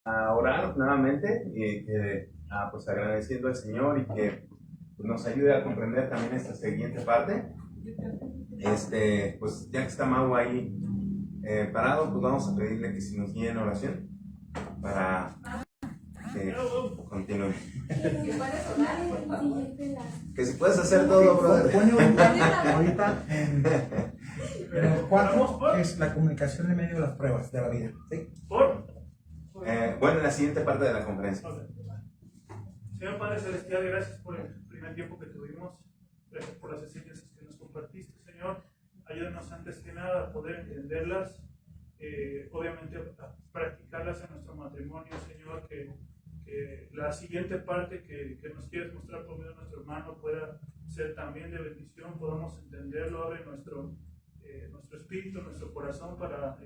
a orar nuevamente y pues agradeciendo al Señor y que pues, nos ayude a comprender también esta siguiente parte. Pues ya que está Mau ahí parado, pues vamos a pedirle que si nos guíe en oración para que continúe. Que si puedes hacer todo, brother. Pone ahorita en el 4, que es la comunicación en medio de las pruebas de la vida. ¿Sí? Bueno, en la siguiente parte de la conferencia. Señor Padre Celestial, gracias por el primer tiempo que tuvimos. Gracias por las enseñanzas que nos compartiste, Señor. Ayúdanos antes que nada a poder entenderlas, obviamente a practicarlas en nuestro matrimonio, Señor, que la siguiente parte que nos quieres mostrar por medio de nuestro hermano pueda ser también de bendición, podamos entenderlo, abre nuestro espíritu, nuestro corazón para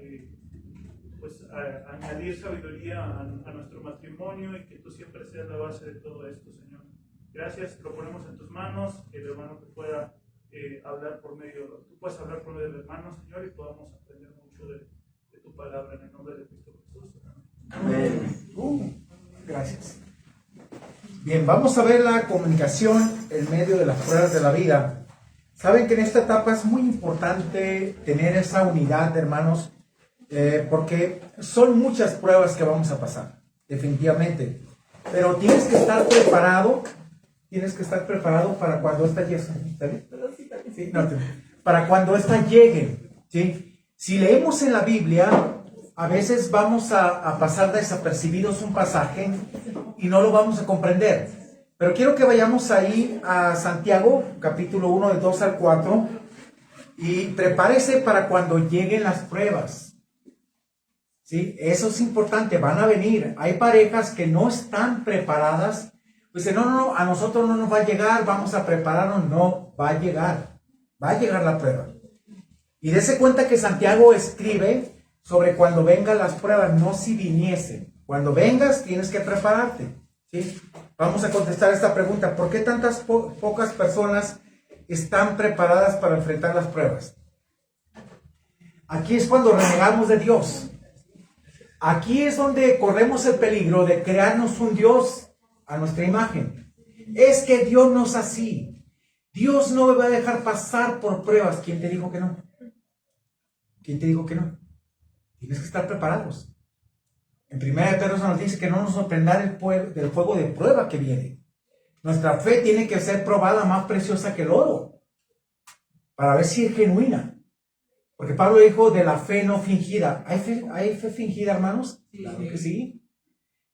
añadir sabiduría a nuestro matrimonio y que tú siempre seas la base de todo esto, Señor. Gracias, lo ponemos en tus manos, que el hermano te pueda hablar por medio, tú puedes hablar por medio del hermano, Señor, y podamos aprender mucho de tu palabra en el nombre de Cristo Jesús. Amén. Gracias. Bien, vamos a ver la comunicación en medio de las pruebas de la vida. Saben que en esta etapa es muy importante tener esa unidad, hermanos, porque son muchas pruebas que vamos a pasar, definitivamente. Pero tienes que estar preparado para cuando esta llegue. Sí, no, para cuando esta llegue. ¿Sí? Si leemos en la Biblia, a veces vamos a pasar desapercibidos un pasaje y no lo vamos a comprender. Pero quiero que vayamos ahí a Santiago, capítulo 1, del 2 al 4, y prepárese para cuando lleguen las pruebas. ¿Sí? Eso es importante, van a venir. Hay parejas que no están preparadas. Pues no, a nosotros no nos va a llegar, vamos a prepararnos. No, va a llegar la prueba. Y dése cuenta que Santiago escribe sobre cuando vengan las pruebas, no si viniesen. Cuando vengas tienes que prepararte. ¿Sí? Vamos a contestar esta pregunta: ¿por qué tantas pocas personas están preparadas para enfrentar las pruebas? Aquí es cuando renegamos de Dios. Aquí es donde corremos el peligro de crearnos un Dios a nuestra imagen. Es que Dios no es así. Dios no me va a dejar pasar por pruebas. ¿Quién te dijo que no? ¿Quién te dijo que no? Tienes que estar preparados. En 1 Pedro se nos dice que no nos sorprenderá del fuego de prueba que viene. Nuestra fe tiene que ser probada, más preciosa que el oro, para ver si es genuina. Porque Pablo dijo de la fe no fingida. ¿Hay fe fingida, hermanos? Sí. Claro que sí.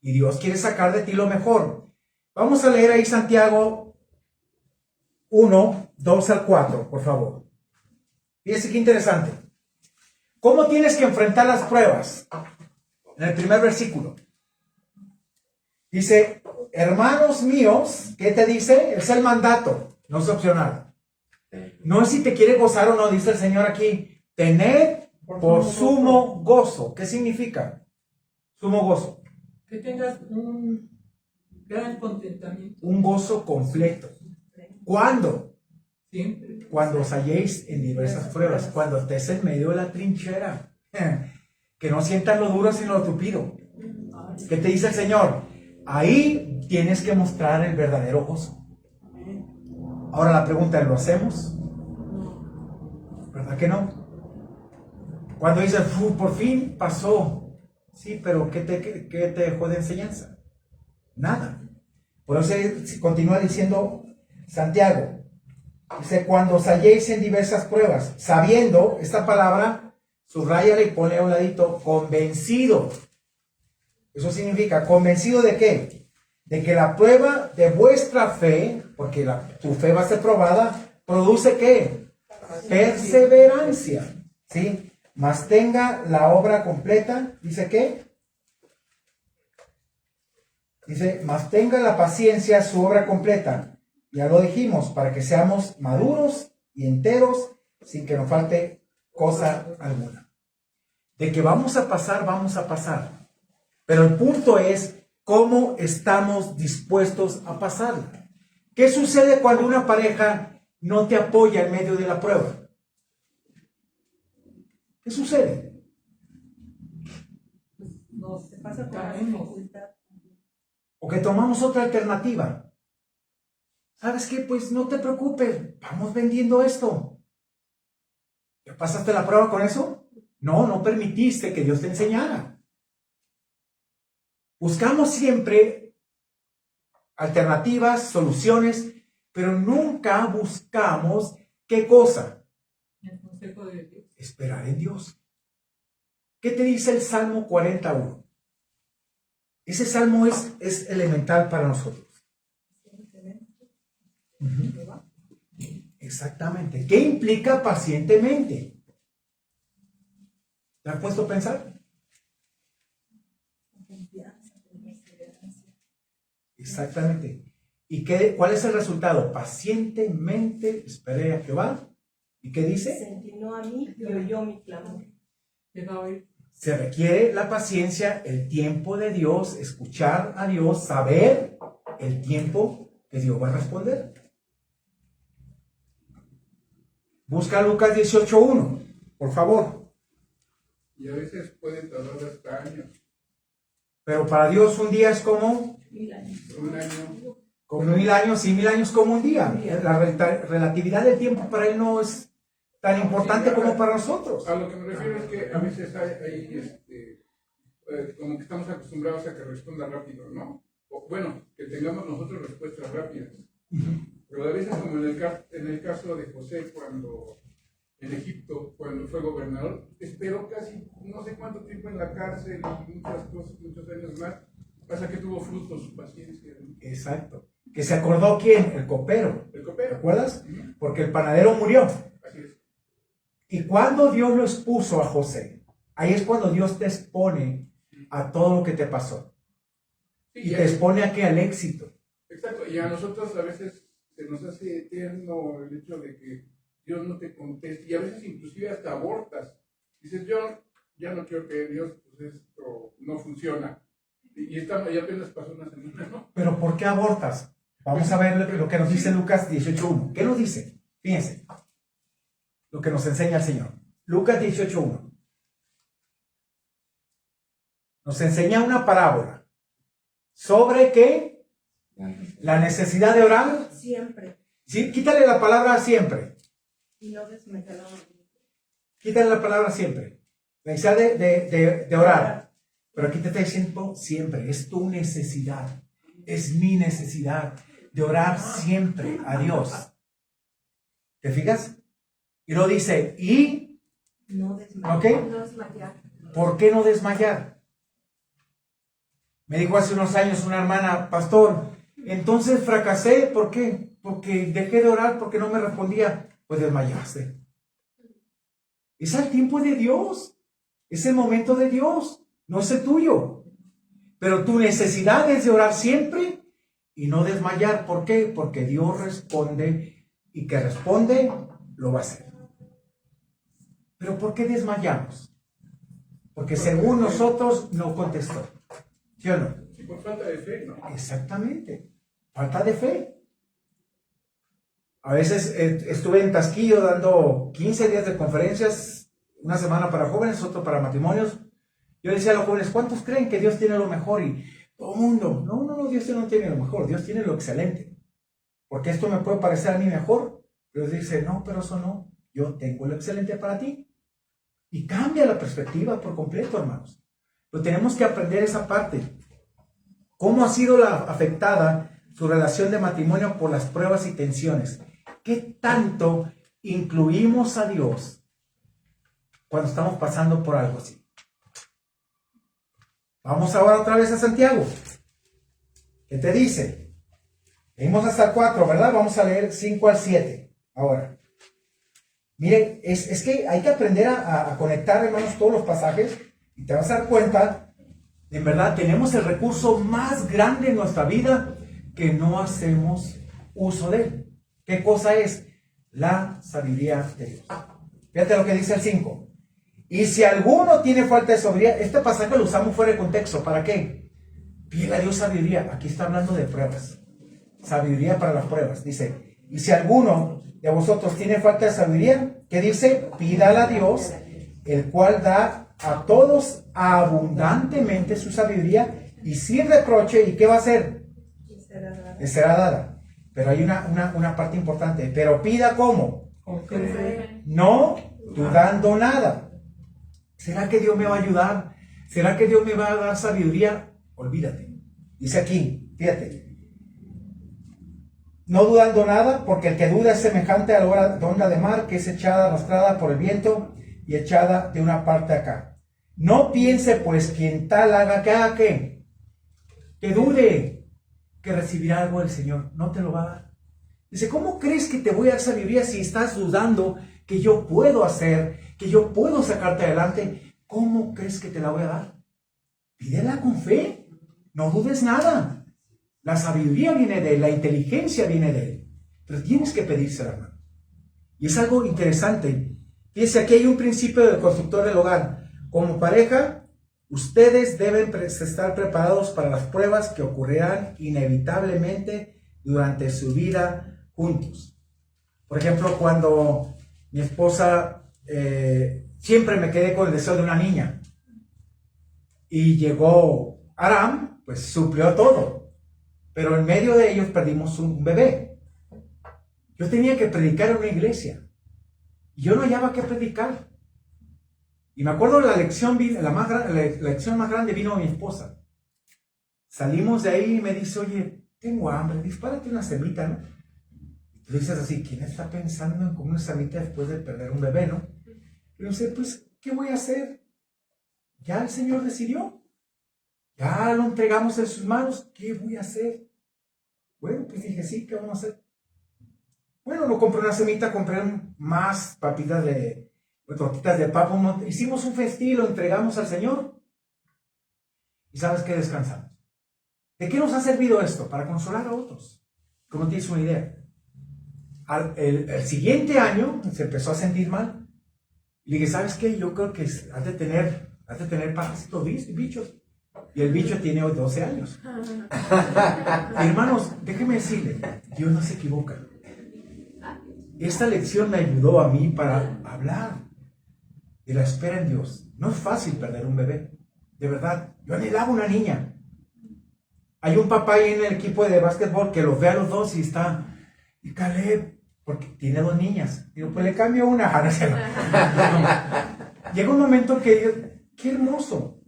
Y Dios quiere sacar de ti lo mejor. Vamos a leer ahí Santiago 1, 2 al 4, por favor. Fíjense qué interesante. ¿Cómo tienes que enfrentar las pruebas? En el primer versículo. Dice, hermanos míos, ¿qué te dice? Es el mandato, no es opcional. No es si te quiere gozar o no, dice el Señor aquí. Tened por sumo gozo. ¿Qué significa? Sumo gozo. Que tengas un gran contentamiento. Un gozo completo. ¿Cuándo? Siempre. Cuando os halléis en diversas pruebas. Cuando estés en medio de la trinchera. Que no sientas lo duro sino lo tupido. ¿Qué te dice el Señor? Ahí tienes que mostrar el verdadero gozo. Ahora la pregunta es, ¿lo hacemos? ¿Verdad que no? Cuando dices, por fin pasó. Sí, pero ¿qué te dejó de enseñanza? Nada. Por eso continúa diciendo Santiago. Dice, cuando os halléis en diversas pruebas, sabiendo, esta palabra, subráyala y ponle a un ladito, convencido. Eso significa, ¿convencido de qué? De que la prueba de vuestra fe, porque tu fe va a ser probada, produce ¿qué? Perseverancia. ¿Sí? Mas tenga la obra completa, ¿dice qué? Dice, mas tenga la paciencia su obra completa. Ya lo dijimos, para que seamos maduros y enteros, sin que nos falte cosa alguna. De que vamos a pasar, vamos a pasar. Pero el punto es, ¿cómo estamos dispuestos a pasar? ¿Qué sucede cuando una pareja no te apoya en medio de la prueba? ¿Qué sucede? nos Se pasa por la caemos. dificultad. O que tomamos otra alternativa. ¿Sabes qué? Pues no te preocupes, vamos vendiendo esto. ¿Ya pasaste la prueba con eso? No, no permitiste que Dios te enseñara. Buscamos siempre alternativas, soluciones, pero nunca buscamos ¿qué cosa? El consejo de Dios. Esperar en Dios. ¿Qué te dice el Salmo 41? Ese salmo es elemental para nosotros. Ujú. Exactamente. ¿Qué implica pacientemente? ¿Te has puesto a pensar? Exactamente. ¿Y cuál es el resultado? Pacientemente esperé a Jehová. ¿Y qué dice? Se inclinó a mí y oyó mi clamor. Te va a oír. Se requiere la paciencia, el tiempo de Dios, escuchar a Dios, saber el tiempo que Dios va a responder. Busca Lucas 18:1, por favor. Y a veces pueden tardar hasta años, Pero para Dios un día es como 1000 años. un año. 1000 años y 1000 años como un día. La relatividad del tiempo para Él no es tan importante como para nosotros. A lo que me refiero es que a veces hay como que estamos acostumbrados a que responda rápido, ¿no? O, bueno, que tengamos nosotros respuestas rápidas. Pero a veces, como en el caso de José, cuando en Egipto, cuando fue gobernador, esperó casi no sé cuánto tiempo en la cárcel y muchas cosas, muchos años más, pasa que tuvo frutos su paciencia, ¿no? Exacto. ¿Que se acordó quién? El copero. El ¿Te copero. acuerdas? Porque el panadero murió. Así es. Y cuando Dios lo expuso a José, ahí es cuando Dios te expone a todo lo que te pasó. Sí, Y te expone aquí al éxito. exacto, y a nosotros a veces se nos hace eterno el hecho de que Dios no te conteste, y a veces inclusive hasta abortas. Dices, yo ya no quiero que Dios, pues esto no funciona. Y apenas pasó una semana, ¿no? Pero ¿por qué abortas? Vamos a ver lo que nos dice Lucas 18:1. ¿Qué nos dice? Fíjense. Lo que nos enseña el Señor. Lucas 18:1. Nos enseña una parábola. ¿Sobre qué? La necesidad de orar. Siempre. Sí, quítale la palabra siempre. Y no desmayará. Quítale la palabra siempre. La necesidad de orar. Pero aquí te está diciendo siempre. Es tu necesidad. Es mi necesidad de orar siempre a Dios. ¿Te fijas? Y lo dice, ¿y? No desmayar. ¿Ok? No desmayar. ¿Por qué no desmayar? Me dijo hace unos años una hermana, pastor, entonces fracasé, ¿por qué? Porque dejé de orar, porque no me respondía. Pues desmayaste. Es el tiempo de Dios, es el momento de Dios, no es el tuyo. Pero tu necesidad es de orar siempre y no desmayar. ¿Por qué? Porque Dios responde y que responde, lo va a hacer. ¿Pero por qué desmayamos? Porque según nosotros no contestó. ¿Sí o no? Y por falta de fe, ¿no? Exactamente. Falta de fe. A veces estuve en Tasquillo dando 15 días de conferencias, una semana para jóvenes, otro para matrimonios. Yo decía a los jóvenes, ¿cuántos creen que Dios tiene lo mejor? Y todo el mundo, no, Dios no tiene lo mejor, Dios tiene lo excelente. Porque esto me puede parecer a mí mejor. Pero dice, no, pero eso no. Yo tengo lo excelente para ti. Y cambia la perspectiva por completo, hermanos. Pero tenemos que aprender esa parte. ¿Cómo ha sido afectada su relación de matrimonio por las pruebas y tensiones? ¿Qué tanto incluimos a Dios cuando estamos pasando por algo así? Vamos ahora otra vez a Santiago. ¿Qué te dice? Leímos hasta el 4, ¿verdad? Vamos a leer 5 al 7. Ahora. Miren, es que hay que aprender a conectar, hermanos, todos los pasajes y te vas a dar cuenta, en verdad, tenemos el recurso más grande en nuestra vida que no hacemos uso de él. ¿Qué cosa es? La sabiduría de Dios. Fíjate lo que dice el 5. Y si alguno tiene falta de sabiduría, este pasaje lo usamos fuera de contexto. ¿Para qué? Pídele a Dios sabiduría. Aquí está hablando de pruebas. Sabiduría para las pruebas. Dice, y si alguno de vosotros tiene falta de sabiduría, ¿qué dice? Pídala a Dios, el cual da a todos abundantemente su sabiduría y sin reproche. ¿Y qué va a hacer? Le será dada. Pero hay una parte importante. Pero pida ¿cómo? Con fe. No dudando nada. ¿Será que Dios me va a ayudar? ¿Será que Dios me va a dar sabiduría? Olvídate. Dice aquí, fíjate. No dudando nada, porque el que duda es semejante a la onda de mar que es echada, arrastrada por el viento y echada de una parte a acá. No piense pues quien tal haga que haga ¿qué? Que dude que recibirá algo del Señor. No te lo va a dar. Dice, ¿cómo crees que te voy a dar sabiduría si estás dudando que yo puedo hacer, que yo puedo sacarte adelante? ¿Cómo crees que te la voy a dar? Pídela con fe. No dudes nada. La sabiduría viene de él, la inteligencia viene de él. Pero tienes que pedírsela, hermano. Y es algo interesante. Fíjense, aquí hay un principio del constructor del hogar. Como pareja, ustedes deben estar preparados para las pruebas que ocurrirán inevitablemente durante su vida juntos. Por ejemplo, cuando mi esposa, siempre me quedé con el deseo de una niña. Y llegó Aram, pues suplió todo. Pero en medio de ellos perdimos un bebé. Yo tenía que predicar en una iglesia. Y yo no hallaba qué predicar. Y me acuerdo la lección, la lección más grande vino a mi esposa. Salimos de ahí y me dice, oye, tengo hambre, dispárate una semita, ¿no? Y tú dices así, ¿quién está pensando en comer una semita después de perder un bebé, no? Y yo sé, pues, ¿qué voy a hacer? Ya el Señor decidió. Ya lo entregamos en sus manos. ¿Qué voy a hacer? Bueno, pues dije, sí, ¿qué vamos a hacer? Bueno, no compré una semita, compré más papitas tortitas de papa. Hicimos un festín, lo entregamos al Señor. ¿Y sabes qué? Descansamos. ¿De qué nos ha servido esto? Para consolar a otros. ¿Cómo tienes una idea? El siguiente año se empezó a sentir mal. Y le dije, ¿sabes qué? Yo creo que has de tener parásitos, bichos. Y el bicho tiene hoy 12 años. Hermanos, déjenme decirle, Dios no se equivoca. Esta lección me ayudó a mí para hablar de la espera en Dios. No es fácil perder un bebé. De verdad, yo anhelaba una niña. Hay un papá ahí en el equipo de básquetbol que los ve a los dos y está, y Caleb, porque tiene 2 niñas. Digo, pues le cambio una. Llega un momento que, qué hermoso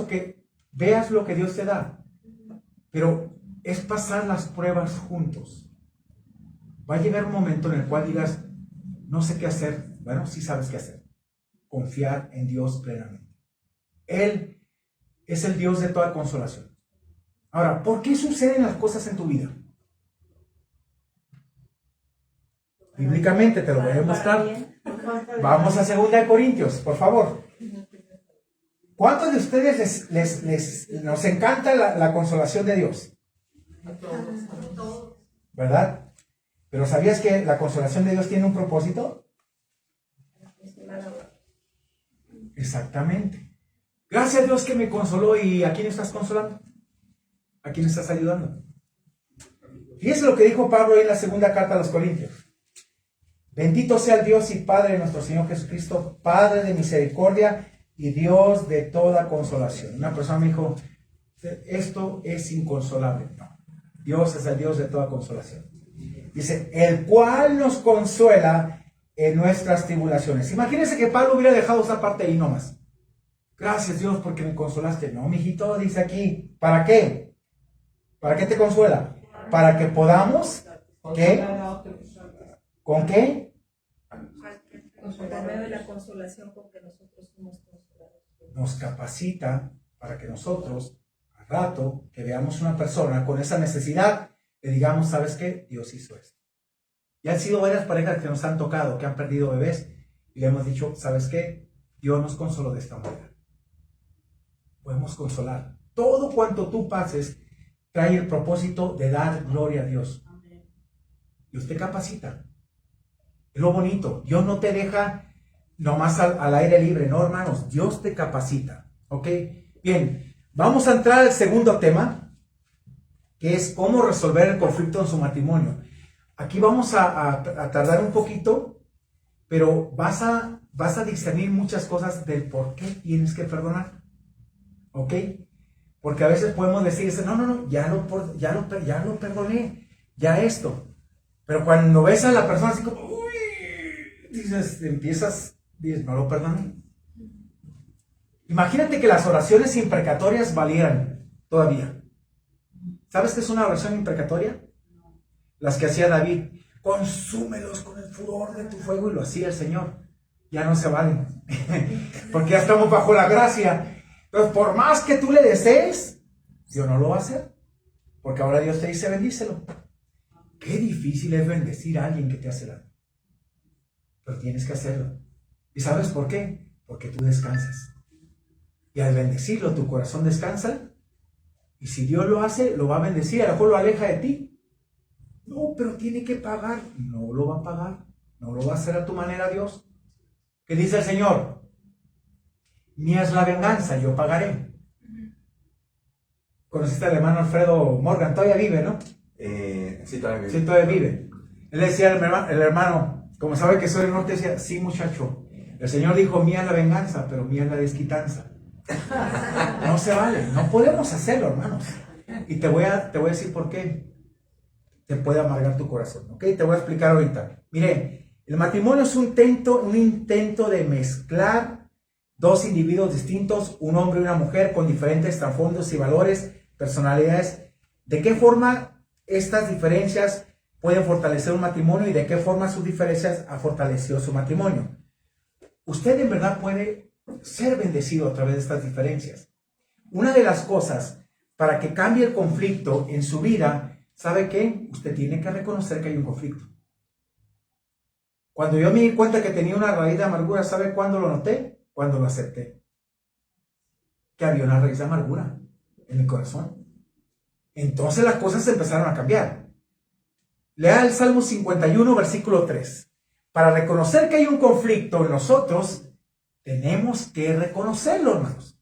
que veas lo que Dios te da. Pero es pasar las pruebas juntos. Va a llegar un momento en el cual digas, no sé qué hacer. Bueno, sí sabes qué hacer. Confiar en Dios plenamente. Él es el Dios de toda consolación. Ahora, ¿por qué suceden las cosas en tu vida? Bíblicamente te lo voy a demostrar. Vamos a 2 Corintios, por favor. ¿Cuántos de ustedes nos encanta la consolación de Dios? ¿Verdad? Pero ¿sabías que la consolación de Dios tiene un propósito? Exactamente. Gracias a Dios que me consoló. ¿Y a quién estás consolando? ¿A quién estás ayudando? Fíjense lo que dijo Pablo en la 2 carta a los Corintios. Bendito sea el Dios y Padre de nuestro Señor Jesucristo, Padre de misericordia y Dios de toda consolación. Una persona me dijo, esto es inconsolable. No, Dios es el Dios de toda consolación. Dice, el cual nos consuela en nuestras tribulaciones. Imagínense que Pablo hubiera dejado esa parte ahí nomás. Gracias Dios porque me consolaste. No, mijito, dice aquí, ¿para qué? ¿Para qué te consuela? Para que podamos, ¿qué? ¿Con qué? Por medio de la consolación con que nosotros somos consolados. Nos capacita para que nosotros, al rato, que veamos una persona con esa necesidad, le digamos, ¿sabes qué? Dios hizo esto. Y han sido varias parejas que nos han tocado, que han perdido bebés, y le hemos dicho, ¿sabes qué? Dios nos consoló de esta manera. Podemos consolar. Todo cuanto tú pases trae el propósito de dar gloria a Dios. Y usted capacita. Es lo bonito. Dios no te deja nomás al aire libre. No, hermanos. Dios te capacita. ¿Ok? Bien. Vamos a entrar al segundo tema, que es cómo resolver el conflicto en su matrimonio. Aquí vamos a tardar un poquito, pero vas a discernir muchas cosas del por qué tienes que perdonar. ¿Ok? Porque a veces podemos decir, no, ya lo perdoné, ya esto. Pero cuando ves a la persona así como, uy, dices, no lo perdoné. Imagínate que las oraciones imprecatorias valieran todavía. ¿Sabes qué es una oración imprecatoria? Las que hacía David. Consúmelos con el furor de tu fuego, y lo hacía el Señor. Ya no se valen. Porque ya estamos bajo la gracia. Entonces, por más que tú le desees, Dios no lo va a hacer. Porque ahora Dios te dice, bendícelo. Qué difícil es bendecir a alguien que te hace daño. Pero tienes que hacerlo. ¿Y sabes por qué? Porque tú descansas. Y al bendecirlo, tu corazón descansa. Y si Dios lo hace, lo va a bendecir. A lo mejor lo aleja de ti. No, pero tiene que pagar. No lo va a pagar. No lo va a hacer a tu manera, Dios. ¿Qué dice el Señor? Mía es la venganza, yo pagaré. ¿Conociste al hermano Alfredo Morgan? Todavía vive, ¿no? Sí, todavía vive. Sí, todavía vive. Él decía el hermano, como sabe que soy del norte, decía, sí, muchacho. El Señor dijo, mía es la venganza, pero mía es la desquitanza. No se vale, no podemos hacerlo, hermanos. Y te voy a decir por qué te puede amargar tu corazón, ¿ok? Te voy a explicar ahorita. Mire, el matrimonio es un intento de mezclar dos individuos distintos, un hombre y una mujer con diferentes trasfondos y valores, personalidades. ¿De qué forma estas diferencias pueden fortalecer un matrimonio y de qué forma sus diferencias ha fortalecido su matrimonio? Usted en verdad puede ser bendecido a través de estas diferencias. Una de las cosas para que cambie el conflicto en su vida, ¿sabe qué? Usted tiene que reconocer que hay un conflicto. Cuando yo me di cuenta que tenía una raíz de amargura, ¿sabe cuándo lo noté? Cuando lo acepté. Que había una raíz de amargura en mi corazón. Entonces las cosas empezaron a cambiar. Lea el Salmo 51, versículo 3. Para reconocer que hay un conflicto en nosotros, tenemos que reconocerlo, hermanos.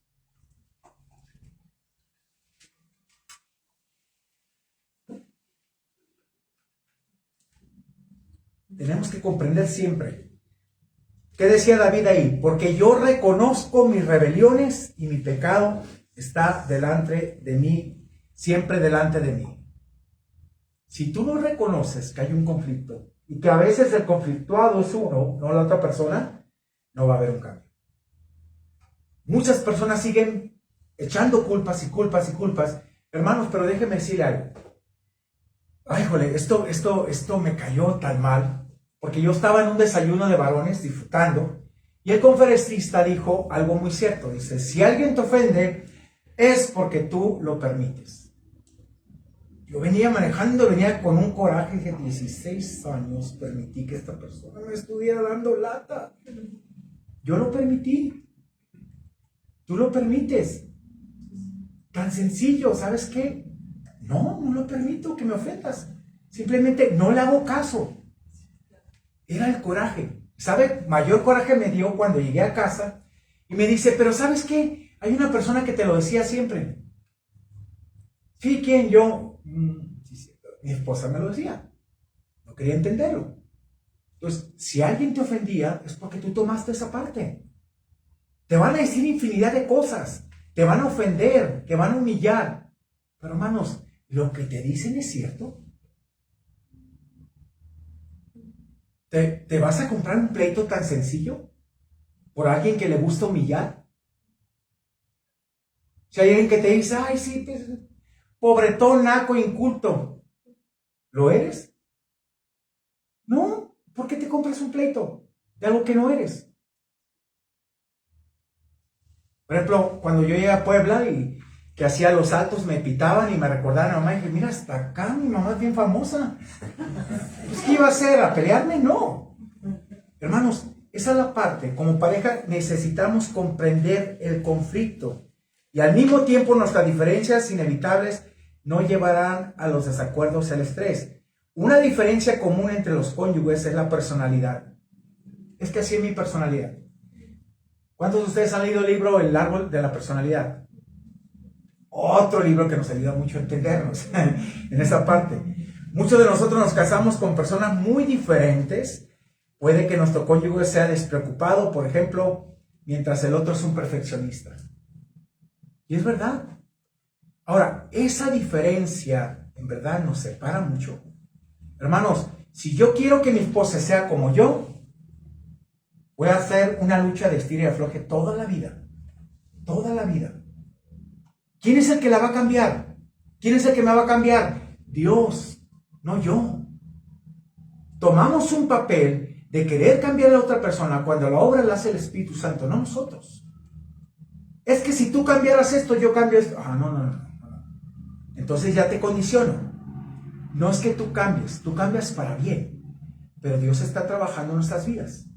Tenemos que comprender siempre. ¿Qué decía David ahí? Porque yo reconozco mis rebeliones y mi pecado está delante de mí, siempre delante de mí. Si tú no reconoces que hay un conflicto y que a veces el conflictuado es uno, no la otra persona, no va a haber un cambio. Muchas personas siguen echando culpas y culpas y culpas. Hermanos, pero déjenme decir algo. Ay, jole, esto me cayó tan mal. Porque yo estaba en un desayuno de varones disfrutando y el conferencista dijo algo muy cierto. Dice, si alguien te ofende es porque tú lo permites. Yo venía manejando, venía con un coraje de 16 años, permití que esta persona me estuviera dando lata. Yo lo permití. Tú lo permites. Tan sencillo, ¿sabes qué? No lo permito que me ofendas. Simplemente no le hago caso. Era el coraje. ¿Sabe? Mayor coraje me dio cuando llegué a casa y me dice, pero ¿sabes qué? Hay una persona que te lo decía siempre. Sí, ¿quién? Yo. Sí, mi esposa me lo decía. No quería entenderlo. Entonces, si alguien te ofendía, es porque tú tomaste esa parte. Te van a decir infinidad de cosas. Te van a ofender, te van a humillar. Pero hermanos, ¿lo que te dicen es cierto? ¿Te vas a comprar un pleito tan sencillo por alguien que le gusta humillar? Si hay alguien que te dice, ay, sí, pues, pobretón, naco, inculto, ¿lo eres? No, ¿por qué te compras un pleito de algo que no eres? Por ejemplo, cuando yo llegué a Puebla y que hacía los saltos, me pitaban y me recordaban a mamá y dije, mira, hasta acá mi mamá es bien famosa. Pues, ¿qué iba a hacer? ¿A pelearme? No. Hermanos, esa es la parte. Como pareja necesitamos comprender el conflicto y al mismo tiempo nuestras diferencias inevitables no llevarán a los desacuerdos y al estrés. Una diferencia común entre los cónyuges es la personalidad. Es que así es mi personalidad. ¿Cuántos de ustedes han leído el libro El árbol de la personalidad? Otro libro que nos ayuda mucho a entendernos en esa parte. Muchos de nosotros nos casamos con personas muy diferentes Puede que nuestro cónyuge sea despreocupado, por ejemplo, mientras el otro es un perfeccionista. Y es verdad. Ahora, esa diferencia en verdad nos separa mucho. Hermanos, si yo quiero que mi esposa sea como yo, voy a hacer una lucha de estira y afloje toda la vida. Toda la vida. ¿Quién es el que la va a cambiar? ¿Quién es el que me va a cambiar? Dios, no yo. Tomamos un papel de querer cambiar a la otra persona cuando la obra la hace el Espíritu Santo, no nosotros. Es que si tú cambiaras esto, yo cambio esto. No. Entonces ya te condiciono. No es que tú cambias para bien, pero Dios está trabajando en nuestras vidas.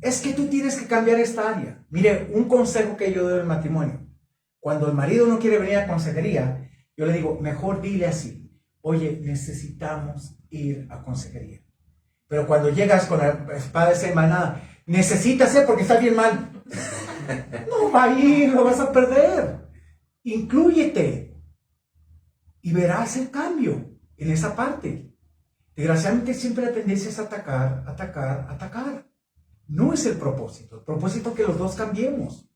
Es que tú tienes que cambiar esta área. Mire, un consejo que yo doy en el matrimonio. Cuando el marido no quiere venir a consejería, yo le digo, mejor dile así: oye, necesitamos ir a consejería. Pero cuando llegas con la espada desenvainada, necesitas porque está bien mal. No va a ir, lo vas a perder. Inclúyete y verás el cambio en esa parte. Desgraciadamente siempre la tendencia es atacar. No es el propósito. El propósito es que los dos cambiemos.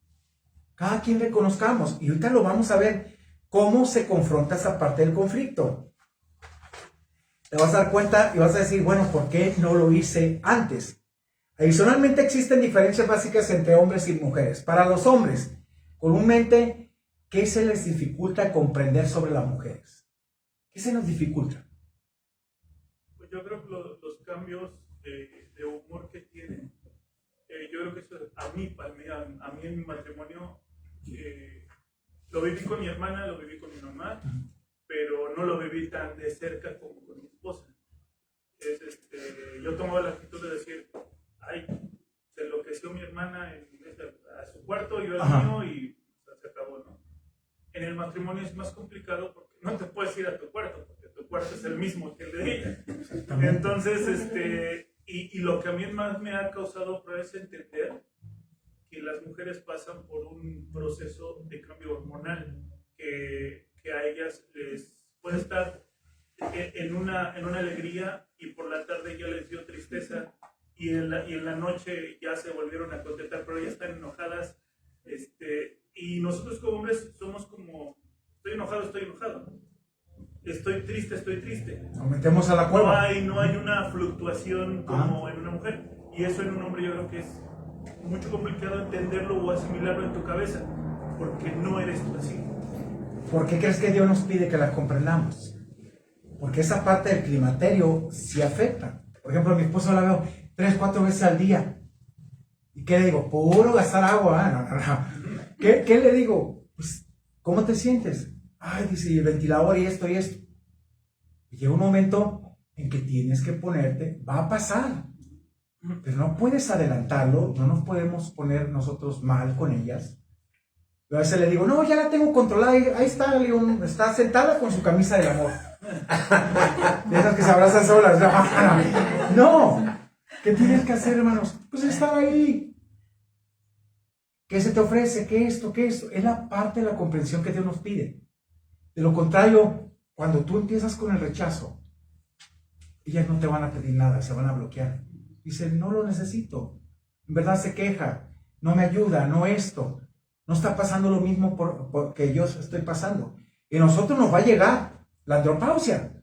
Cada quien reconozcamos. Y ahorita lo vamos a ver cómo se confronta esa parte del conflicto. Te vas a dar cuenta y vas a decir, bueno, ¿por qué no lo hice antes? Adicionalmente existen diferencias básicas entre hombres y mujeres. Para los hombres, comúnmente, ¿qué se les dificulta comprender sobre las mujeres? ¿Qué se nos dificulta? Pues yo creo que los cambios de humor que tienen, yo creo que eso a mí en mi matrimonio, lo viví con mi hermana, lo viví con mi mamá, pero no lo viví tan de cerca como con mi esposa. Yo tomaba la actitud de decir, ay, se enloqueció mi hermana a su cuarto, yo al mío, y se acabó, ¿no? En el matrimonio es más complicado porque no te puedes ir a tu cuarto, porque tu cuarto es el mismo que el de ella. Entonces, y lo que a mí más me ha causado prueba es entender que las mujeres pasan por un proceso de cambio hormonal, que a ellas les puede estar en una alegría y por la tarde ya les dio tristeza y en la noche ya se volvieron a contentar, pero ya están enojadas. Y nosotros como hombres somos como, estoy enojado, estoy triste. Nos metemos a la cueva. No hay una fluctuación como en una mujer, y eso en un hombre yo creo que es mucho complicado entenderlo o asimilarlo en tu cabeza, porque no eres tú así. ¿Por qué crees que Dios nos pide que la comprendamos? Porque esa parte del climaterio sí afecta. Por ejemplo, a mi esposo la veo 3-4 veces al día. ¿Y qué le digo? Puro gastar agua. No. ¿Qué le digo? Pues, ¿cómo te sientes? Ay, dice, el ventilador y esto. Y llega un momento en que tienes que ponerte, va a pasar. Pero no puedes adelantarlo, no nos podemos poner nosotros mal con ellas. Yo a veces le digo, no, ya la tengo controlada, ahí está, León, está sentada con su camisa del amor. De esas que se abrazan solas. No, ¿qué tienes que hacer, hermanos? Pues estar ahí. ¿Qué se te ofrece? ¿Qué esto? Es la parte de la comprensión que Dios nos pide. De lo contrario, cuando tú empiezas con el rechazo, ellas no te van a pedir nada, se van a bloquear. Dice, no lo necesito. En verdad se queja, no me ayuda, no esto. No está pasando lo mismo porque yo estoy pasando. Y a nosotros nos va a llegar la andropausia.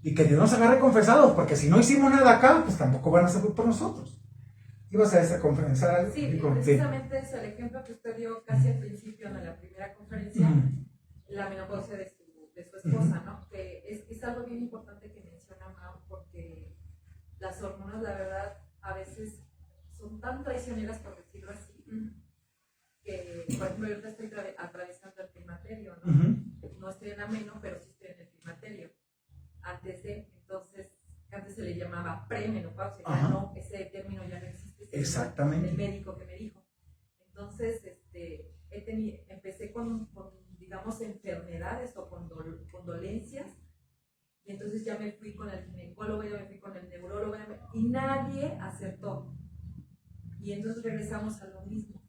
Y que Dios nos agarre confesados, porque si no hicimos nada acá, pues tampoco van a hacer por nosotros. ¿Ibas a confesar algo? Sí, precisamente es el ejemplo que usted dio casi al principio de la primera conferencia, la menopausia de su esposa, ¿no? Que es algo bien importante que menciona Mau, porque las hormonas, la verdad, a veces son tan traicioneras, por decirlo así, que, por ejemplo, yo estoy atravesando el climaterio, ¿no? No estoy en ameno, pero sí estoy en el climaterio. Antes se le llamaba premenopausia, ya no, ese término ya no existe. Exactamente. El médico que me dijo. Entonces, empecé con, digamos, enfermedades o con dolencias, y entonces ya me fui con el ginecólogo, ya me fui con el neurólogo, y nadie acertó. Y entonces regresamos a lo mismo.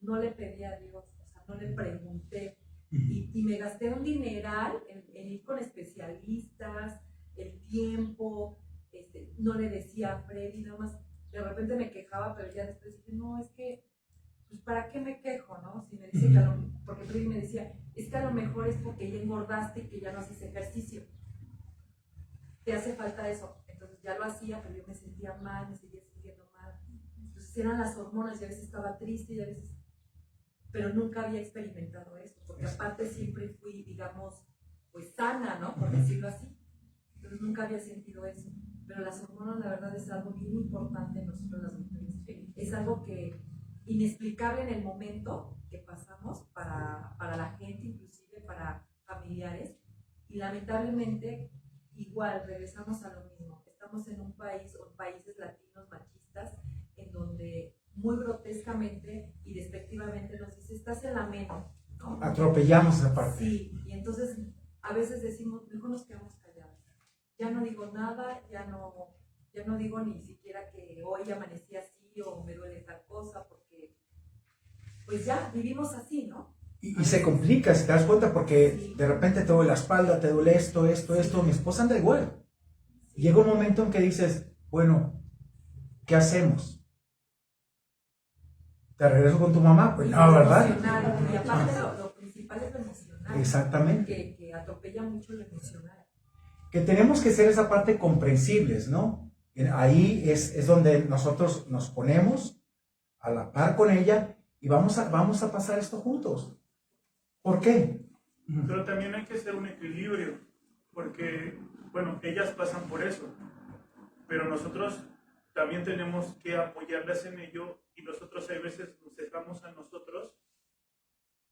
No le pedí a Dios, o sea, no le pregunté. Y me gasté un dineral en ir con especialistas, el tiempo, no le decía a Freddy, nada más, de repente me quejaba, pero ya después dije, no, es que, pues, ¿para qué me quejo, no? Si me dice que porque Freddy me decía, es que a lo mejor es porque ya engordaste y que ya no haces ejercicio. Te hace falta eso. Entonces ya lo hacía, pero yo me sentía mal, me seguía sintiendo mal. Entonces eran las hormonas, y a veces estaba triste, y a veces... Pero nunca había experimentado eso, porque aparte siempre fui, digamos, pues sana, ¿no? Por decirlo así. Entonces nunca había sentido eso. Pero las hormonas, la verdad, es algo bien importante en nosotros las mujeres. Es algo que inexplicable en el momento que pasamos para la gente, inclusive para familiares. Y lamentablemente, igual, regresamos a lo mismo. Estamos en un país o en países latinos machistas en donde muy grotescamente y despectivamente nos dice, estás en la menos, ¿no? Atropellamos esa parte. Sí, y entonces a veces decimos, mejor nos quedamos callados. Ya no digo nada, ya no digo ni siquiera que hoy amanecí así o me duele tal cosa, porque pues ya vivimos así, ¿no? Y se complica, si te das cuenta, porque Sí. de repente te duele la espalda, te duele esto, mi esposa anda igual. Y llega un momento en que dices, bueno, ¿qué hacemos? ¿Te regreso con tu mamá? Pues no, ¿verdad? Emocional, y aparte lo principal es lo emocional. Exactamente. Que atropella mucho lo emocional. Que tenemos que ser esa parte comprensibles, ¿no? Ahí es donde nosotros nos ponemos a la par con ella y vamos a pasar esto juntos. ¿Por qué? Pero también hay que hacer un equilibrio, porque, bueno, ellas pasan por eso, pero nosotros también tenemos que apoyarlas en ello, y nosotros hay veces nos dejamos a nosotros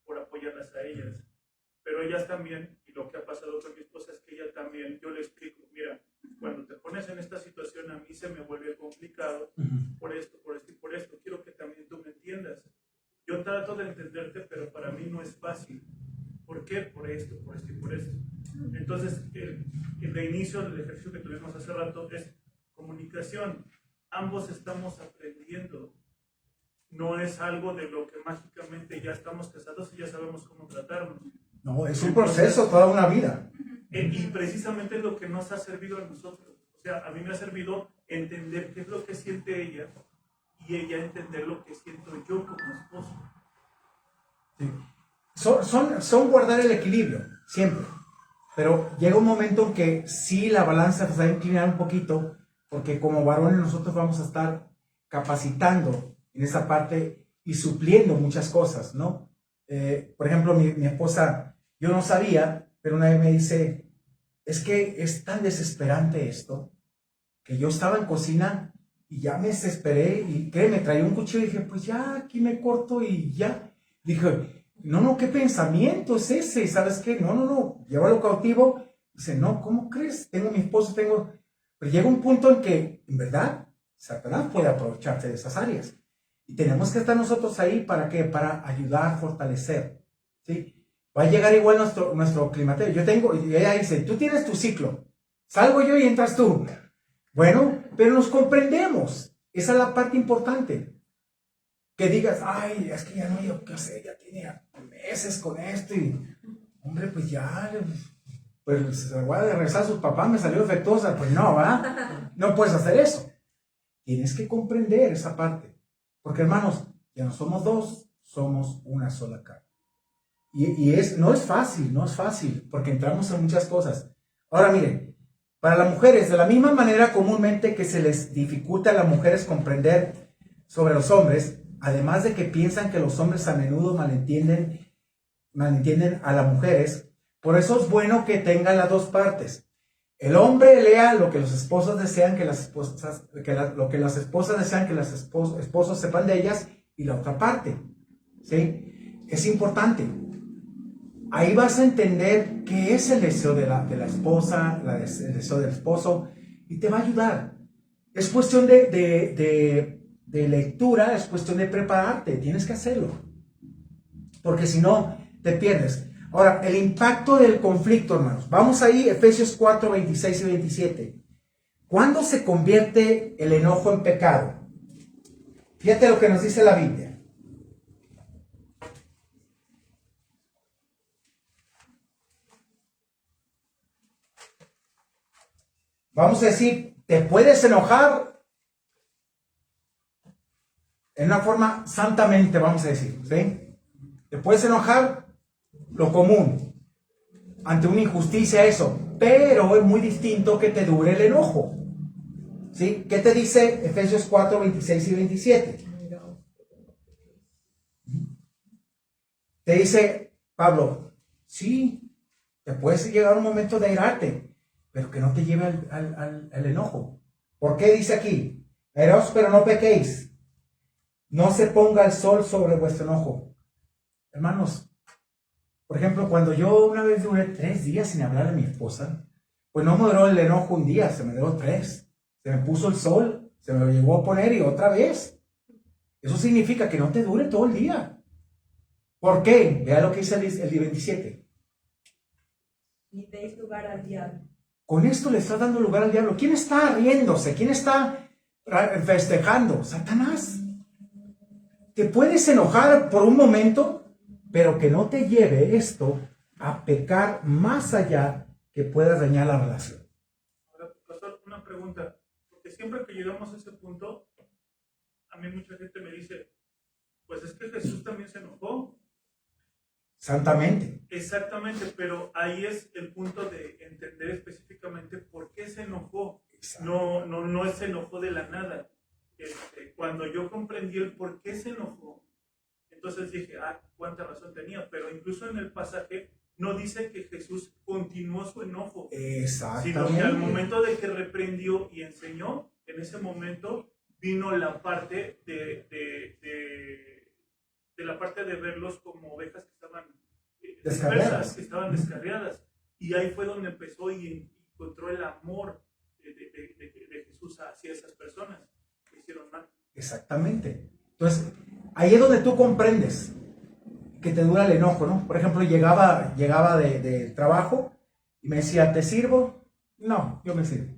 por apoyarlas a ellas. Pero ellas también, y lo que ha pasado con mi esposa es que ella también, yo le explico, mira, cuando te pones en esta situación a mí se me vuelve complicado por esto y por esto. Quiero que también tú me entiendas. Yo trato de entenderte, pero para mí no es fácil. ¿Por qué? Por esto y por esto. Entonces, el inicio del ejercicio que tuvimos hace rato es comunicación. Ambos estamos aprendiendo. No es algo de lo que mágicamente ya estamos casados y ya sabemos cómo tratarnos. No, es un proceso, toda una vida. Y precisamente es lo que nos ha servido a nosotros. O sea, a mí me ha servido entender qué es lo que siente ella y ella entender lo que siento yo como esposo. Sí. Son guardar el equilibrio, siempre. Pero llega un momento en que sí la balanza se va a inclinar un poquito, porque como varones nosotros vamos a estar capacitando en esa parte y supliendo muchas cosas, ¿no? Por ejemplo, mi esposa, yo no sabía, pero una vez me dice, es que es tan desesperante esto, que yo estaba en cocina y ya me desesperé y me traía un cuchillo y dije, pues ya, aquí me corto y ya. Dije, no, ¿qué pensamiento es ese? ¿Sabes qué? No, llévalo cautivo. Dice, no, ¿cómo crees? Tengo mi esposo, Pero llega un punto en que, en verdad, Satanás puede aprovecharse de esas áreas. Y tenemos que estar nosotros ahí, ¿para qué? Para ayudar, fortalecer, ¿sí? Va a llegar igual nuestro climaterio. Y ella dice, tú tienes tu ciclo. Salgo yo y entras tú. Bueno, pero nos comprendemos. Esa es la parte importante. Que digas, ay, es que ya no yo qué sé, ya tiene meses con esto y, hombre, pues ya, pues se voy a regresar a sus papás, me salió defectuosa. Pues no, ¿verdad? No puedes hacer eso. Tienes que comprender esa parte. Porque, hermanos, ya no somos dos, somos una sola carne. Y no es fácil, porque entramos en muchas cosas. Ahora, miren, para las mujeres, de la misma manera comúnmente que se les dificulta a las mujeres comprender sobre los hombres, además de que piensan que los hombres a menudo malentienden a las mujeres, por eso es bueno que tengan las dos partes. El hombre lea lo que los esposos desean que las esposas, lo que las esposas desean que los esposos sepan de ellas, y la otra parte, ¿sí? Es importante. Ahí vas a entender qué es el deseo de la esposa, el deseo del esposo, y te va a ayudar. Es cuestión de lectura, es cuestión de prepararte, tienes que hacerlo, porque si no, te pierdes. Ahora, el impacto del conflicto, hermanos. Vamos ahí, Efesios 4, 26 y 27. ¿Cuándo se convierte el enojo en pecado? Fíjate lo que nos dice la Biblia. Vamos a decir, te puedes enojar en una forma santamente, vamos a decir, ¿sí? Te puedes enojar lo común, ante una injusticia, eso, pero es muy distinto que te dure el enojo, ¿sí? ¿Qué te dice Efesios 4, 26 y 27? Te dice Pablo, sí, te puedes llegar a un momento de airarte, pero que no te lleve al enojo. ¿Por qué dice aquí? Airaos, pero no pequéis. No se ponga el sol sobre vuestro enojo. Hermanos, por ejemplo, cuando yo una vez duré 3 días sin hablar a mi esposa, pues no me duró el enojo un día, se me duró 3. Se me puso el sol, se me lo llegó a poner y otra vez. Eso significa que no te dure todo el día. ¿Por qué? Vea lo que dice el 27. Ni deis lugar al diablo. Con esto le estás dando lugar al diablo. ¿Quién está riéndose? ¿Quién está festejando? Satanás. Te puedes enojar por un momento, pero que no te lleve esto a pecar más allá que pueda dañar la relación. Ahora, pastor, una pregunta, porque siempre que llegamos a ese punto, a mí mucha gente me dice, pues es que Jesús también se enojó. Santamente. Exactamente, pero ahí es el punto de entender específicamente por qué se enojó. No se enojó de la nada. Cuando yo comprendí el por qué se enojó, entonces dije, cuánta razón tenía, pero incluso en el pasaje no dice que Jesús continuó su enojo, sino que al momento de que reprendió y enseñó, en ese momento vino la parte de la parte de verlos como ovejas que estaban dispersas, que estaban descarriadas, y ahí fue donde empezó y encontró el amor de Jesús hacia esas personas que hicieron mal. Exactamente. Entonces, ahí es donde tú comprendes que te dura el enojo, ¿no? Por ejemplo, llegaba de trabajo y me decía, ¿te sirvo? No, yo me sirvo.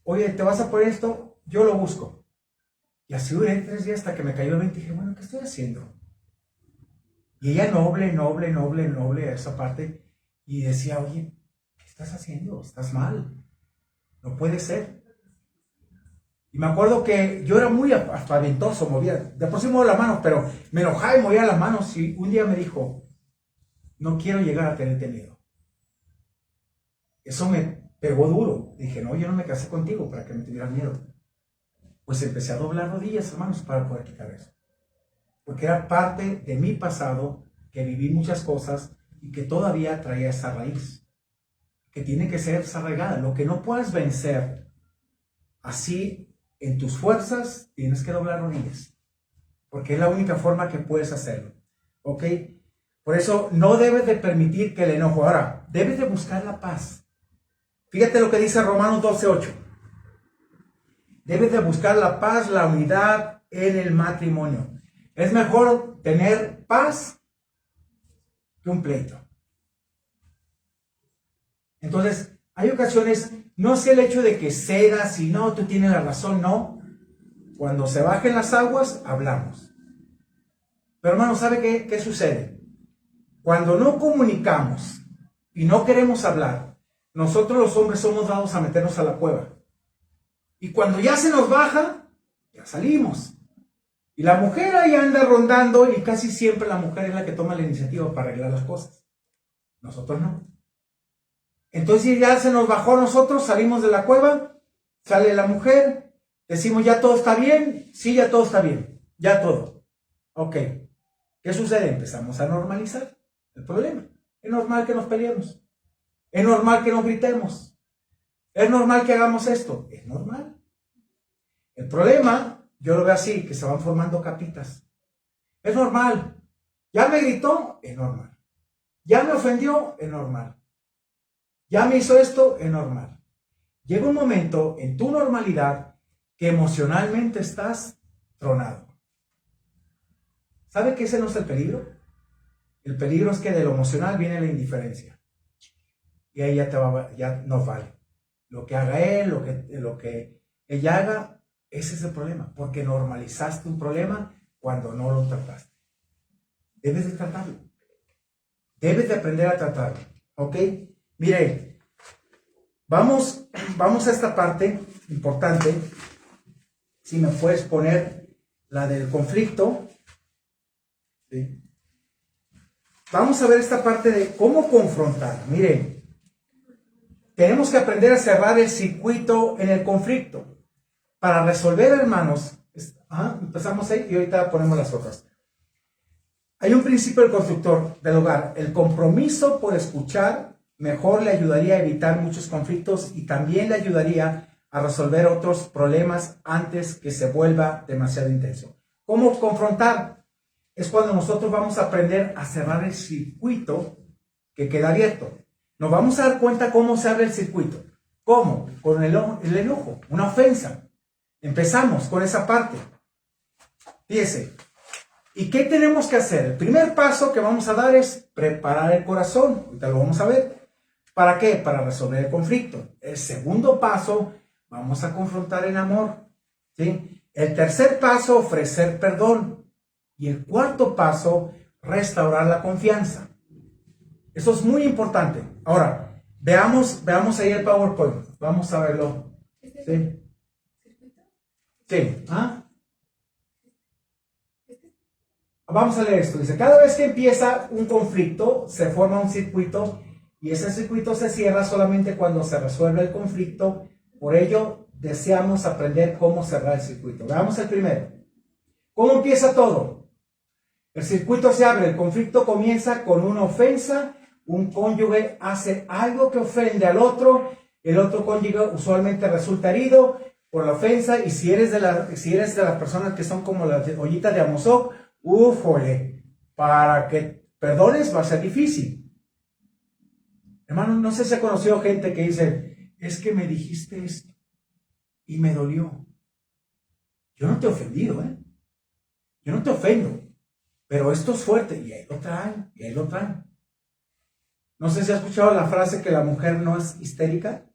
Oye, ¿te vas a poner esto? Yo lo busco. Y así duré 3 días hasta que me cayó el 20 y dije, bueno, ¿qué estoy haciendo? Y ella noble esa parte, y decía, oye, ¿qué estás haciendo? Estás mal. No puede ser. Y me acuerdo que yo era muy aspavientoso, movía, de por sí muevo las manos, pero me enojaba y movía las manos, y un día me dijo, no quiero llegar a tenerte miedo. Eso me pegó duro. Dije, no, yo no me casé contigo para que me tuvieras miedo. Pues empecé a doblar rodillas, hermanos, para poder quitar eso. Porque era parte de mi pasado, que viví muchas cosas y que todavía traía esa raíz, que tiene que ser desarraigada. Lo que no puedas vencer así en tus fuerzas, tienes que doblar rodillas, porque es la única forma que puedes hacerlo. ¿Ok? Por eso no debes de permitir que el enojo, ahora, debes de buscar la paz. Fíjate lo que dice Romanos 12:8. Debes de buscar la paz, la unidad en el matrimonio. Es mejor tener paz que un pleito. Entonces, hay ocasiones, no es el hecho de que cedas y no, tú tienes la razón, no. Cuando se bajen las aguas, hablamos. Pero hermano, ¿sabe qué sucede? Cuando no comunicamos y no queremos hablar, nosotros los hombres somos dados a meternos a la cueva. Y cuando ya se nos baja, ya salimos. Y la mujer ahí anda rondando, y casi siempre la mujer es la que toma la iniciativa para arreglar las cosas. Nosotros no. Entonces ya se nos bajó, nosotros salimos de la cueva, sale la mujer, decimos, ¿ya todo está bien? Sí, ya todo está bien, ya todo. Ok. ¿Qué sucede? Empezamos a normalizar el problema. Es normal que nos peleemos. Es normal que nos gritemos. Es normal que hagamos esto. Es normal. El problema, yo lo veo así, que se van formando capitas. Es normal. Ya me gritó, es normal. Ya me ofendió, es normal. Ya me hizo esto, es normal. Llega un momento en tu normalidad que emocionalmente estás tronado. ¿Sabe que ese no es el peligro? El peligro es que de lo emocional viene la indiferencia. Y ahí ya no vale. Lo que haga él, lo que ella haga, ese es el problema. Porque normalizaste un problema cuando no lo trataste. Debes de tratarlo. Debes de aprender a tratarlo. ¿Ok? Mire, Vamos a esta parte importante. Si me puedes poner la del conflicto. ¿Sí? Vamos a ver esta parte de cómo confrontar. Miren, tenemos que aprender a cerrar el circuito en el conflicto. Para resolver, hermanos, empezamos ahí y ahorita ponemos las otras. Hay un principio del constructor del hogar. El compromiso por escuchar mejor le ayudaría a evitar muchos conflictos y también le ayudaría a resolver otros problemas antes que se vuelva demasiado intenso. ¿Cómo confrontar? Es cuando nosotros vamos a aprender a cerrar el circuito que queda abierto. Nos vamos a dar cuenta cómo se abre el circuito. ¿Cómo? Con el enojo, una ofensa. Empezamos con esa parte. Fíjese. ¿Y qué tenemos que hacer? El primer paso que vamos a dar es preparar el corazón. Ahorita lo vamos a ver. ¿Para qué? Para resolver el conflicto. El segundo paso, vamos a confrontar en amor. ¿Sí? El tercer paso, ofrecer perdón. Y el cuarto paso, restaurar la confianza. Eso es muy importante. Ahora, veamos ahí el PowerPoint. Vamos a verlo. ¿Sí? Sí. Vamos a leer esto. Dice, cada vez que empieza un conflicto, se forma un circuito y ese circuito se cierra solamente cuando se resuelve el conflicto. Por ello, deseamos aprender cómo cerrar el circuito. Veamos el primero. ¿Cómo empieza todo? El circuito se abre, el conflicto comienza con una ofensa, un cónyuge hace algo que ofende al otro, el otro cónyuge usualmente resulta herido por la ofensa y si eres de las personas que son como las ollitas de Amozoc, ¡újole! Para que perdones va a ser difícil. Hermano, no sé si ha conocido gente que dice, es que me dijiste esto y me dolió. Yo no te he ofendido, Yo no te ofendo, pero esto es fuerte y ahí lo traen, y ahí lo traen. No sé si has escuchado la frase que la mujer no es histérica,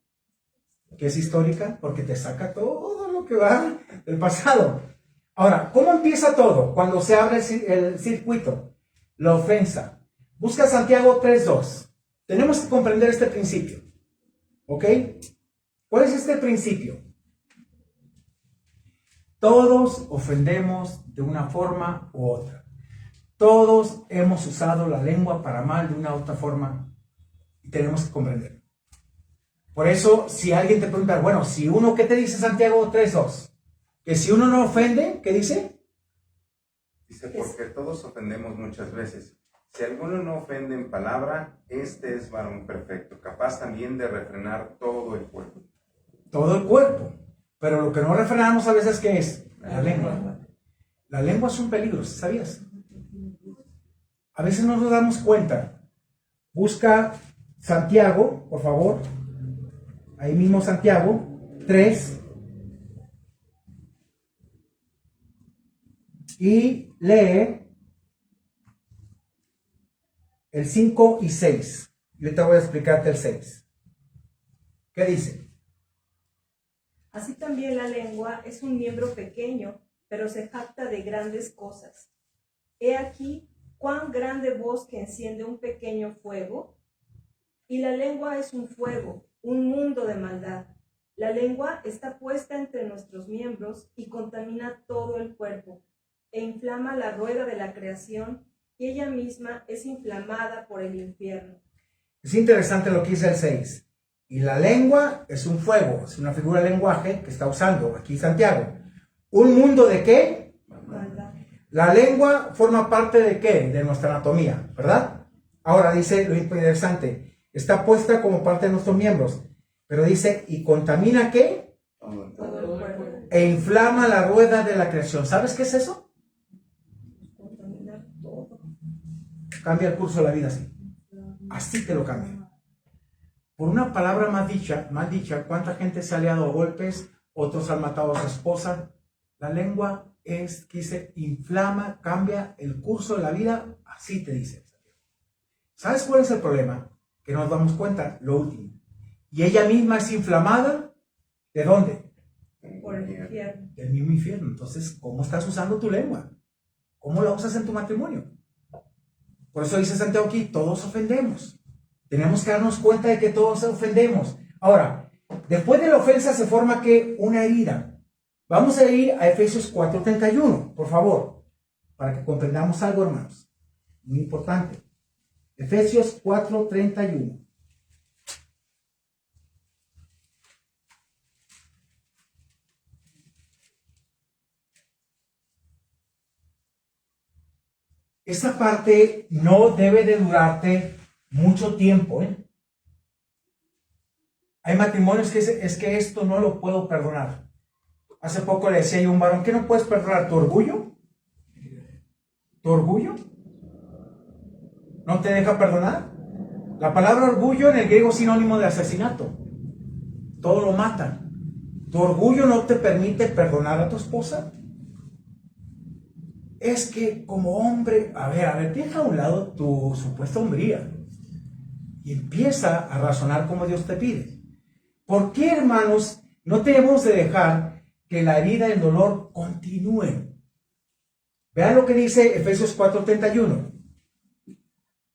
que es histórica, porque te saca todo lo que va del pasado. Ahora, ¿cómo empieza todo? Cuando se abre el circuito, la ofensa. Busca Santiago 3:2. Tenemos que comprender este principio. ¿Ok? ¿Cuál es este principio? Todos ofendemos de una forma u otra. Todos hemos usado la lengua para mal de una u otra forma y tenemos que comprender. Por eso, si alguien te pregunta, bueno, si uno, ¿qué te dice Santiago 3:2? Que si uno no ofende, ¿qué dice? Dice, porque todos ofendemos muchas veces. Si alguno no ofende en palabra, este es varón perfecto, capaz también de refrenar todo el cuerpo. Todo el cuerpo. Pero lo que no refrenamos a veces, ¿qué es? La lengua. La lengua es un peligro, ¿sabías? A veces no nos damos cuenta. Busca Santiago, por favor. Ahí mismo Santiago 3. Y lee el 5 y 6. Yo te voy a explicarte el 6. ¿Qué dice? Así también la lengua es un miembro pequeño, pero se jacta de grandes cosas. He aquí cuán grande bosque enciende un pequeño fuego. Y la lengua es un fuego, un mundo de maldad. La lengua está puesta entre nuestros miembros y contamina todo el cuerpo, e inflama la rueda de la creación, y ella misma es inflamada por el infierno. Es interesante lo que dice el 6. Y la lengua es un fuego, es una figura de lenguaje que está usando aquí Santiago. ¿Un mundo de qué? Maldad. La lengua forma parte de qué? De nuestra anatomía, ¿verdad? Ahora dice lo interesante, está puesta como parte de nuestros miembros, pero dice, ¿y contamina qué? Todo el cuerpo. E inflama la rueda de la creación. ¿Sabes qué es eso? Contaminar todo. Cambia el curso de la vida así. Así te lo cambia. Por una palabra mal dicha, ¿cuánta gente se ha liado a golpes? Otros han matado a su esposa. La lengua es, que dice, inflama, cambia el curso de la vida. Así te dice. ¿Sabes cuál es el problema? Que nos damos cuenta, lo último. Y ella misma es inflamada, ¿de dónde? Por el infierno. Del mismo infierno. Entonces, ¿cómo estás usando tu lengua? ¿Cómo la usas en tu matrimonio? Por eso dice Santiago aquí, todos ofendemos. Tenemos que darnos cuenta de que todos ofendemos. Ahora, después de la ofensa se forma ¿qué? Una herida. Vamos a ir a Efesios 4:31, por favor, para que comprendamos algo, hermanos. Muy importante. Efesios 4:31. Esa parte no debe de durarte mucho tiempo, ¿eh? Hay matrimonios que es que esto no lo puedo perdonar. Hace poco le decía yo a un varón, ¿qué no puedes perdonar? ¿Tu orgullo? ¿Tu orgullo? ¿No te deja perdonar? La palabra orgullo en el griego es sinónimo de asesinato. Todo lo matan. ¿Tu orgullo no te permite perdonar a tu esposa? Es que como hombre, a ver, deja a un lado tu supuesta hombría y empieza a razonar como Dios te pide. ¿Por qué, hermanos, no tenemos de dejar que la herida y el dolor continúen? Vean lo que dice Efesios 4:31.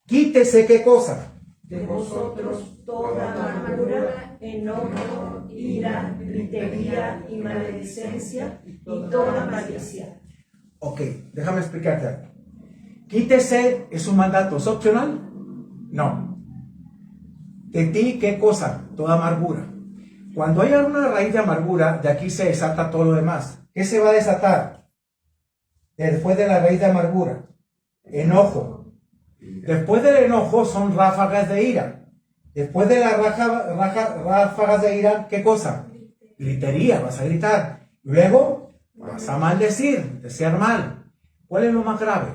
Quítese, ¿qué cosa? De vosotros toda amargura, enojo, ira, gritería y maledicencia y toda malicia. Ok, déjame explicarte algo. Quítese es un mandato, ¿es opcional? No. De ti, ¿qué cosa? Toda amargura. Cuando hay una raíz de amargura, de aquí se desata todo lo demás. ¿Qué se va a desatar? Después de la raíz de amargura. Enojo. Después del enojo son ráfagas de ira. Después de las ráfagas de ira, ¿qué cosa? Gritería, vas a gritar. Luego vas a maldecir, desear mal. ¿Cuál es lo más grave?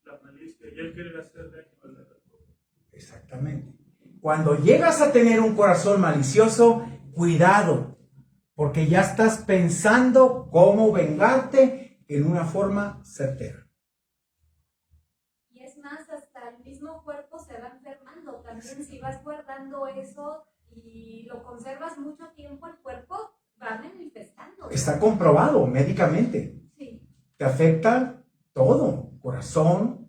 La malicia, y él quiere hacer daño a la persona. Exactamente. Cuando llegas a tener un corazón malicioso, cuidado, porque ya estás pensando cómo vengarte en una forma certera. Y es más, hasta el mismo cuerpo se va enfermando. También si vas guardando eso y lo conservas mucho tiempo, el cuerpo va manifestando. Está comprobado médicamente. Sí. Te afecta todo, corazón,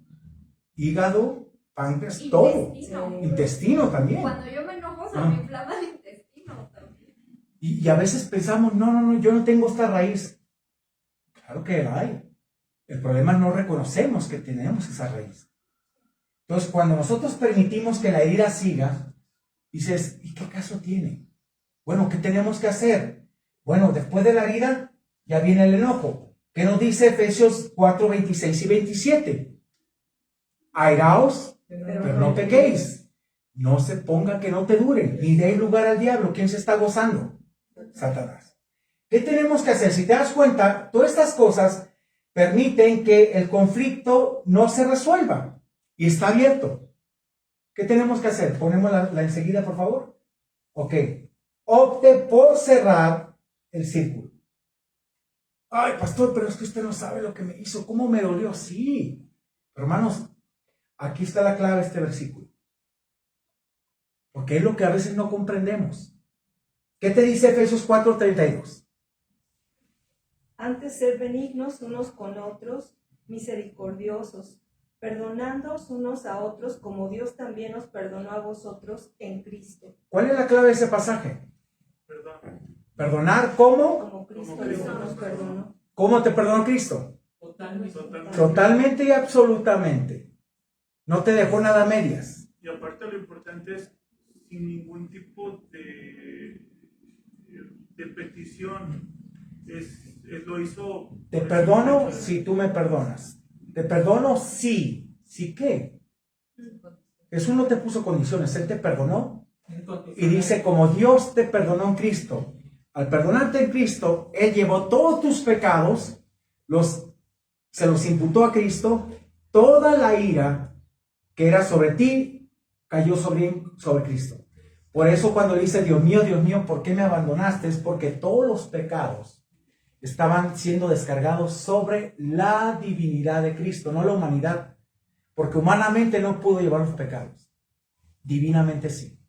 hígado, páncreas, todo. Intestino también. Cuando yo me enojo se me inflama el intestino también. Y a veces pensamos, no, yo no tengo esta raíz. Claro que la hay. El problema es no reconocemos que tenemos esa raíz. Entonces, cuando nosotros permitimos que la herida siga, dices, ¿y qué caso tiene? Bueno, ¿qué tenemos que hacer? Bueno, después de la herida, ya viene el enojo. ¿Qué nos dice Efesios 4, 26 y 27? Airaos, pero no pequéis. No se ponga que no te dure, ni deis lugar al diablo. ¿Quién se está gozando? Satanás. ¿Qué tenemos que hacer? Si te das cuenta, todas estas cosas permiten que el conflicto no se resuelva y está abierto. ¿Qué tenemos que hacer? Ponemos la enseguida, por favor. Ok. Opte por cerrar el círculo. Ay, pastor, pero es que usted no sabe lo que me hizo. ¿Cómo me dolió? Sí. Hermanos, aquí está la clave de este versículo. Porque es lo que a veces no comprendemos. ¿Qué te dice Efesios 4:32? Antes ser benignos unos con otros, misericordiosos, perdonándoos unos a otros como Dios también os perdonó a vosotros en Cristo. ¿Cuál es la clave de ese pasaje? Perdón. Perdonar, ¿cómo? Como Cristo nos perdonó. ¿Cómo te perdonó Cristo? Totalmente. Totalmente y absolutamente. No te dejó nada a medias. Y aparte lo importante es sin ningún tipo de petición. Lo hizo. Te perdono si tú me perdonas. Te perdono si. ¿Sí qué? Jesús no te puso condiciones, Él te perdonó. Y dice, como Dios te perdonó en Cristo, al perdonarte en Cristo, Él llevó todos tus pecados, se los imputó a Cristo, toda la ira que era sobre ti, cayó sobre Cristo. Por eso cuando dice, Dios mío, ¿por qué me abandonaste? Es porque todos los pecados estaban siendo descargados sobre la divinidad de Cristo, no la humanidad. Porque humanamente no pudo llevar los pecados. Divinamente sí.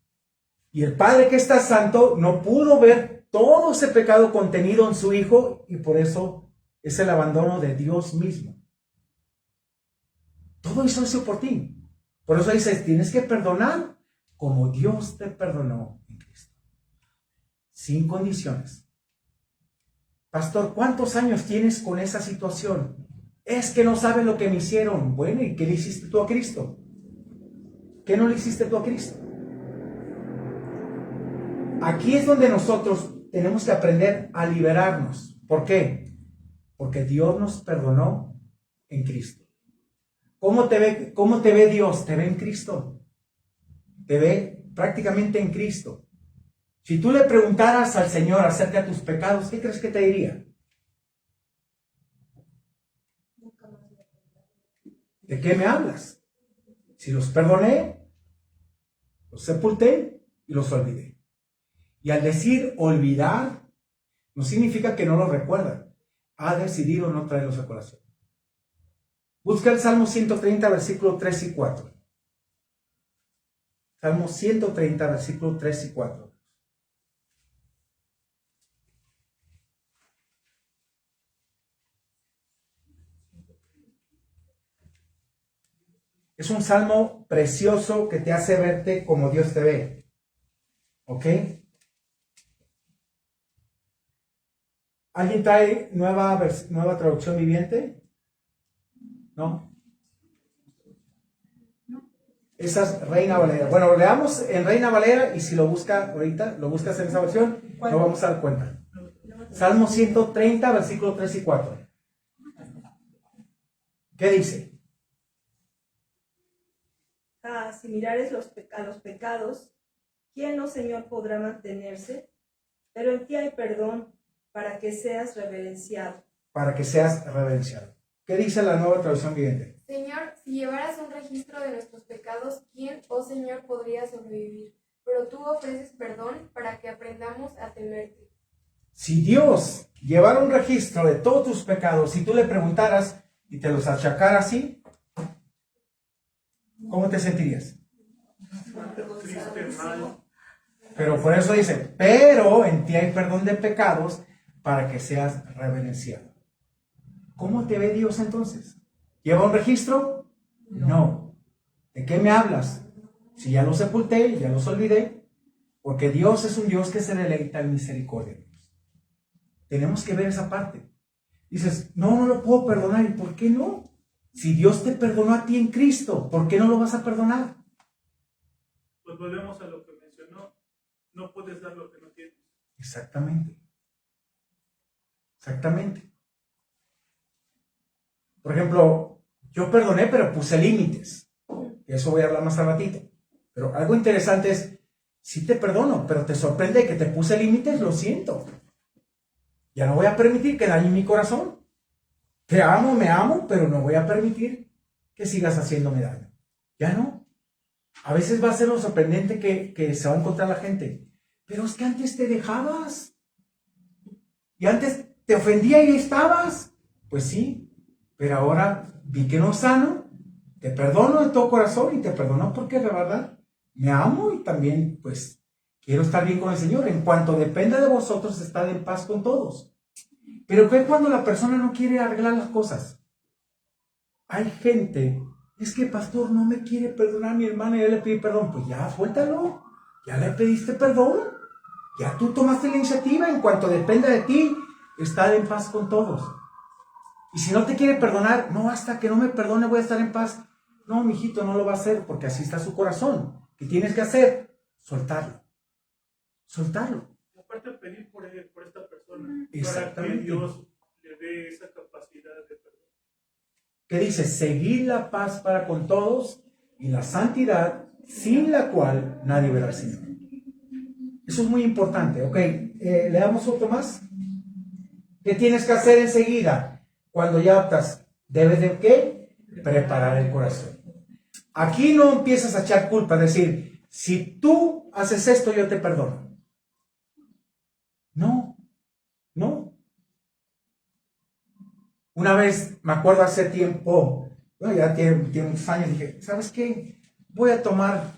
Y el Padre que está santo no pudo ver todo ese pecado contenido en su Hijo y por eso es el abandono de Dios mismo. Todo eso hizo por ti. Por eso dice, tienes que perdonar como Dios te perdonó en Cristo. sin condiciones. Pastor, ¿cuántos años tienes con esa situación? Es que no sabes lo que me hicieron. Bueno, ¿y qué le hiciste tú a Cristo? ¿Qué no le hiciste tú a Cristo? Aquí es donde nosotros tenemos que aprender a liberarnos. ¿Por qué? Porque Dios nos perdonó en Cristo. ¿Cómo te ve Dios? Te ve en Cristo. Te ve prácticamente en Cristo. Si tú le preguntaras al Señor acerca de tus pecados, ¿qué crees que te diría? ¿De qué me hablas? Si los perdoné, los sepulté y los olvidé. Y al decir olvidar, no significa que no los recuerdan. Ha decidido no traerlos a colación. Busca el Salmo 130, versículos 3 y 4. Salmo 130, versículos 3 y 4. Es un salmo precioso que te hace verte como Dios te ve. ¿Ok? ¿Alguien trae nueva traducción viviente? ¿No? Esa es Reina Valera. Bueno, leamos en Reina Valera y si lo busca ahorita, lo buscas en esa versión, nos vamos a dar cuenta. Salmo 130, versículos 3 y 4. ¿Qué dice? Si mirares a los pecados, ¿quién, oh Señor, podrá mantenerse? Pero en ti hay perdón para que seas reverenciado. Para que seas reverenciado. ¿Qué dice la nueva traducción viviente? Señor, si llevaras un registro de nuestros pecados, ¿quién, oh Señor, podría sobrevivir? Pero tú ofreces perdón para que aprendamos a temerte. Si Dios llevara un registro de todos tus pecados, si tú le preguntaras y te los achacara así, ¿cómo te sentirías? Triste, mal. Pero por eso dice, pero en ti hay perdón de pecados para que seas reverenciado. ¿Cómo te ve Dios entonces? ¿Lleva un registro? No. ¿De qué me hablas? Si ya los sepulté, ya los olvidé, porque Dios es un Dios que se deleita en misericordia. Tenemos que ver esa parte. Dices, no lo puedo perdonar. ¿Y por qué no? Si Dios te perdonó a ti en Cristo, ¿por qué no lo vas a perdonar? Pues volvemos a lo que mencionó. No puedes dar lo que no tienes. Exactamente. Exactamente. Por ejemplo, yo perdoné, pero puse límites. De eso voy a hablar más al ratito. Pero algo interesante es, sí te perdono, pero te sorprende que te puse límites, lo siento. Ya no voy a permitir que dañe mi corazón. Te amo, me amo, pero no voy a permitir que sigas haciéndome daño. Ya no. A veces va a ser lo sorprendente que se va a encontrar la gente. Pero es que antes te dejabas. Y antes te ofendía y ahí estabas. Pues sí, pero ahora vi que no es sano. Te perdono de todo corazón y te perdono porque de verdad me amo y también pues quiero estar bien con el Señor. En cuanto dependa de vosotros, estad en paz con todos. Pero ¿qué cuando la persona no quiere arreglar las cosas? Hay gente, es que pastor no me quiere perdonar mi hermana y yo le pedí perdón. Pues ya, suéltalo. Ya le pediste perdón. Ya tú tomaste la iniciativa. En cuanto dependa de ti, estad en paz con todos. Y si no te quiere perdonar, no, hasta que no me perdone voy a estar en paz. No, mijito, no lo va a hacer porque así está su corazón. ¿Qué tienes que hacer? Soltarlo. Soltarlo. Aparte de pedir por esta persona, Exactamente. para que Dios le dé esa capacidad de perdón. ¿Qué dice? Seguir la paz para con todos y la santidad, sin la cual nadie verá al Señor. Eso es muy importante. Ok, leamos otro más. ¿Qué tienes que hacer enseguida? Cuando ya optas, debes de ¿qué? Preparar el corazón. Aquí no empiezas a echar culpa, es decir, si tú haces esto, yo te perdono. No. Una vez, me acuerdo hace tiempo, bueno, ya tiene muchos años, dije, ¿sabes qué? Voy a tomar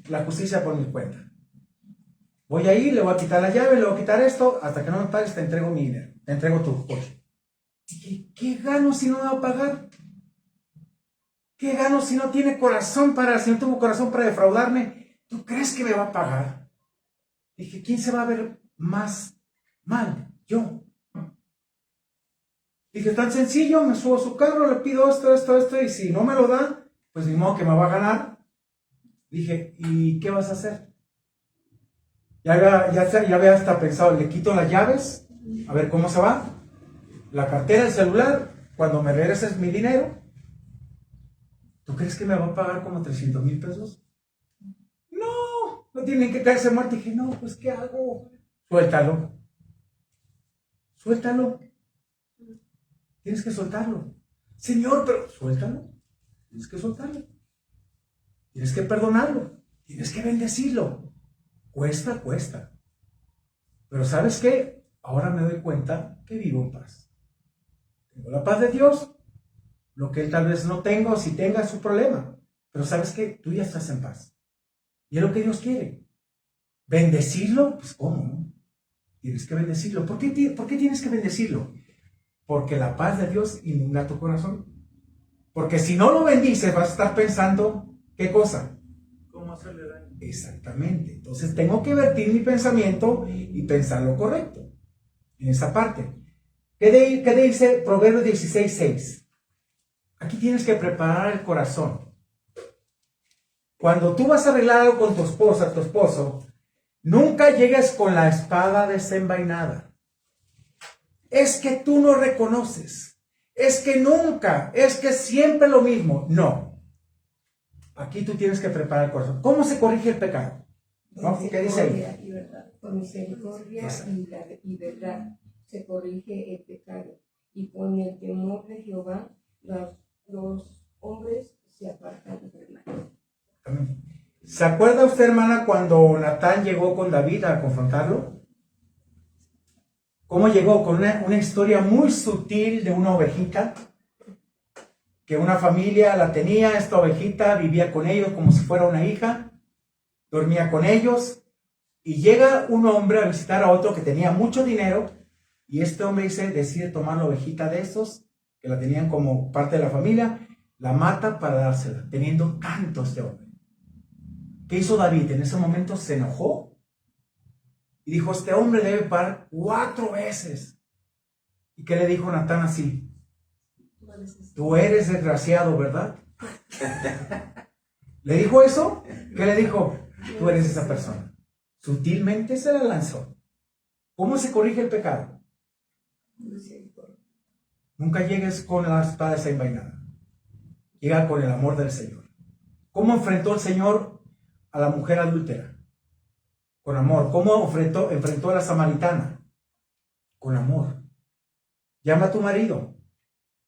la justicia por mi cuenta. Voy a ir, le voy a quitar la llave, le voy a quitar esto, hasta que no me pagues te entrego mi dinero, te entrego tu coche. Dije, ¿qué gano si no me va a pagar? ¿Qué gano si no tiene corazón si no tuvo corazón para defraudarme? ¿Tú crees que me va a pagar? Dije, ¿quién se va a ver más mal yo. Dije, tan sencillo, me subo a su carro, le pido esto, y si no me lo da, pues ni modo que me va a ganar. Dije, ¿y qué vas a hacer? Ya había hasta pensado, le quito las llaves, a ver cómo se va, la cartera, el celular, cuando me regreses mi dinero. ¿Tú crees que me va a pagar como 300,000 pesos? No tienen que caerse muertos. Dije, no, pues ¿qué hago? Suéltalo. Tienes que soltarlo. Señor, pero suéltalo. Tienes que soltarlo. Tienes que perdonarlo. Tienes que bendecirlo. Cuesta. Pero ¿sabes qué? Ahora me doy cuenta que vivo en paz. Tengo la paz de Dios. Lo que él tal vez no tenga o si tenga su problema. Pero ¿sabes qué? Tú ya estás en paz. Y es lo que Dios quiere. ¿Bendecirlo? Pues ¿cómo? ¿No? Tienes que bendecirlo. ¿Por qué tienes que bendecirlo? Porque la paz de Dios inunda tu corazón. Porque si no lo bendices, vas a estar pensando, ¿qué cosa? ¿Cómo hacerle daño? Exactamente. Entonces tengo que vertir mi pensamiento y pensar lo correcto. En esa parte. ¿Qué dice Proverbios 16:6? Aquí tienes que preparar el corazón. Cuando tú vas a arreglar algo con tu esposa, tu esposo, nunca llegues con la espada desenvainada. Es que tú no reconoces. Es que nunca. Es que siempre lo mismo. No. Aquí tú tienes que preparar el corazón. ¿Cómo se corrige el pecado? ¿No? ¿Qué dice ahí? Y verdad. Con misericordia y verdad se corrige el pecado. Y con el temor de Jehová los hombres se apartan del mal. Amén. ¿Se acuerda usted, hermana, cuando Natán llegó con David a confrontarlo? ¿Cómo llegó? Con una historia muy sutil de una ovejita, que una familia la tenía, esta ovejita vivía con ellos como si fuera una hija, dormía con ellos, y llega un hombre a visitar a otro que tenía mucho dinero, y este hombre decide tomar la ovejita de estos, que la tenían como parte de la familia, la mata para dársela, teniendo tanto este hombre. ¿Qué hizo David? En ese momento se enojó y dijo, este hombre debe pagar 4 veces. ¿Y qué le dijo Natán así? Tú eres desgraciado, ¿verdad? ¿Le dijo eso? ¿Qué le dijo? Tú eres esa persona. Sutilmente se la lanzó. ¿Cómo se corrige el pecado? Nunca llegues con la espada desenvainada. Llega con el amor del Señor. ¿Cómo enfrentó el Señor a la mujer adúltera? Con amor. ¿Cómo enfrentó a la samaritana? Con amor. Llama a tu marido.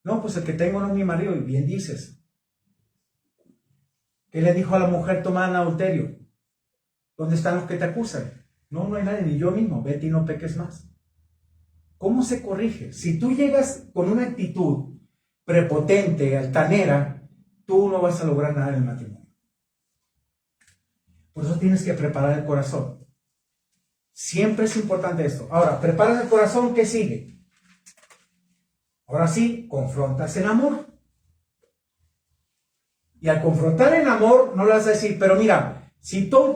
No, pues el que tengo no es mi marido, y bien dices. ¿Qué le dijo a la mujer tomada en adulterio? ¿Dónde están los que te acusan? No, no hay nadie, ni yo mismo. Vete y no peques más. ¿Cómo se corrige? Si tú llegas con una actitud prepotente, altanera, tú no vas a lograr nada en el matrimonio. Por eso tienes que preparar el corazón. Siempre es importante esto. Ahora, preparas el corazón, ¿qué sigue? Ahora sí, confrontas en amor. Y al confrontar en amor, no le vas a decir, pero mira, si tú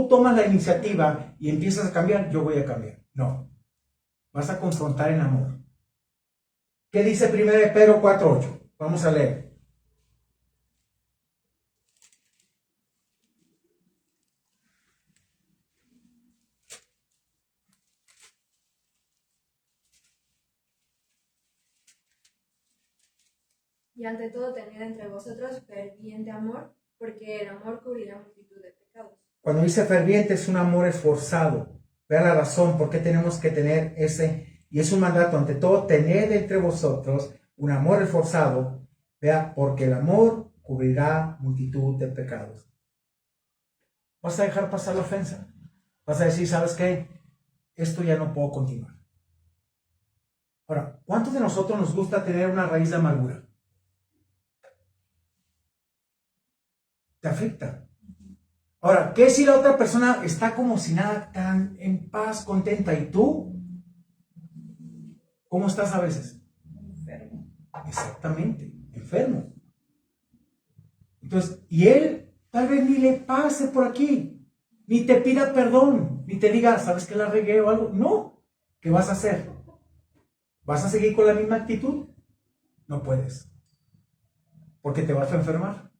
tomas la iniciativa y empiezas a cambiar, yo voy a cambiar. No. Vas a confrontar en amor. ¿Qué dice 1 Pedro 4:8? Vamos a leer. Y ante todo tened entre vosotros ferviente amor, porque el amor cubrirá multitud de pecados. Cuando dice ferviente es un amor esforzado. Vea la razón por qué tenemos que tener ese, y es un mandato, ante todo, tened entre vosotros un amor esforzado, vea, porque el amor cubrirá multitud de pecados. Vas a dejar pasar la ofensa. Vas a decir, ¿sabes qué? Esto ya no puedo continuar. Ahora, ¿cuántos de nosotros nos gusta tener una raíz de amargura? Te afecta. Ahora, ¿qué si la otra persona está como si nada, tan en paz, contenta? ¿Y tú? ¿Cómo estás a veces? Enfermo. Exactamente, enfermo. Entonces, y él tal vez ni le pase por aquí, ni te pida perdón, y te diga, ¿sabes que la regué o algo? No. ¿Qué vas a hacer? ¿Vas a seguir con la misma actitud? No puedes. Porque te vas a enfermar.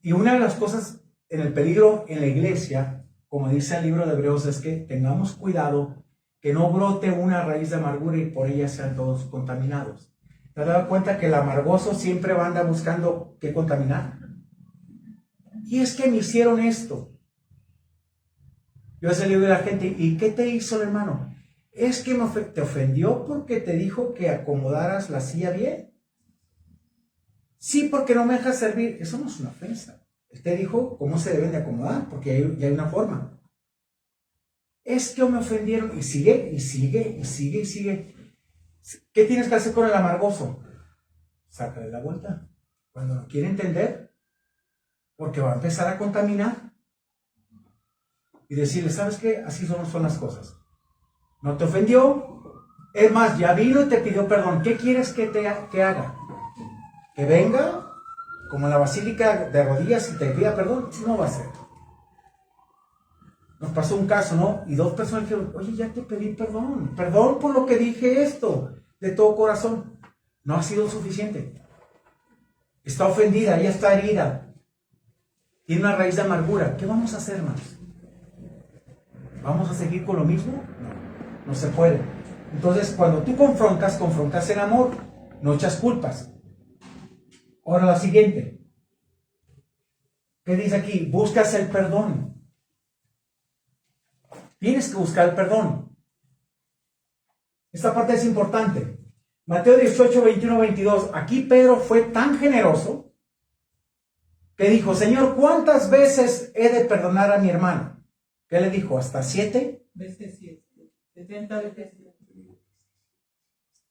Y una de las cosas en el peligro en la iglesia, como dice el libro de Hebreos, es que tengamos cuidado que no brote una raíz de amargura y por ella sean todos contaminados. ¿Te has dado cuenta que el amargoso siempre va a andar buscando qué contaminar? Y es que me hicieron esto. Yo se le digo a la gente, ¿y qué te hizo el hermano? Es que te ofendió porque te dijo que acomodaras la silla bien. Sí, porque no me dejas servir. Eso no es una ofensa. Él te dijo cómo se deben de acomodar, porque ya hay una forma. Es que me ofendieron. Y sigue, y sigue, y sigue, y sigue. ¿Qué tienes que hacer con el amargoso? Sácale la vuelta. Cuando no quiere entender, porque va a empezar a contaminar. Y decirle, ¿sabes qué? Así son las cosas. No te ofendió. Es más, ya vino y te pidió perdón. ¿Qué quieres que haga? ¿Que venga como en la basílica de rodillas y te pida perdón? No va a ser. Nos pasó un caso, ¿no? Y dos personas dijeron, oye, ya te pedí perdón. Perdón por lo que dije esto, de todo corazón. No ha sido suficiente. Está ofendida, ella está herida. Tiene una raíz de amargura. ¿Qué vamos a hacer, hermanos? ¿Vamos a seguir con lo mismo? No se puede. Entonces, cuando tú confrontas en amor, no echas culpas. Ahora la siguiente. ¿Qué dice aquí? Buscas el perdón. Tienes que buscar el perdón. Esta parte es importante. Mateo 18, 21, 22. Aquí Pedro fue tan generoso que dijo, Señor, ¿cuántas veces he de perdonar a mi hermano? ¿Qué le dijo? ¿Hasta 7? Veces 7. 70 veces 7.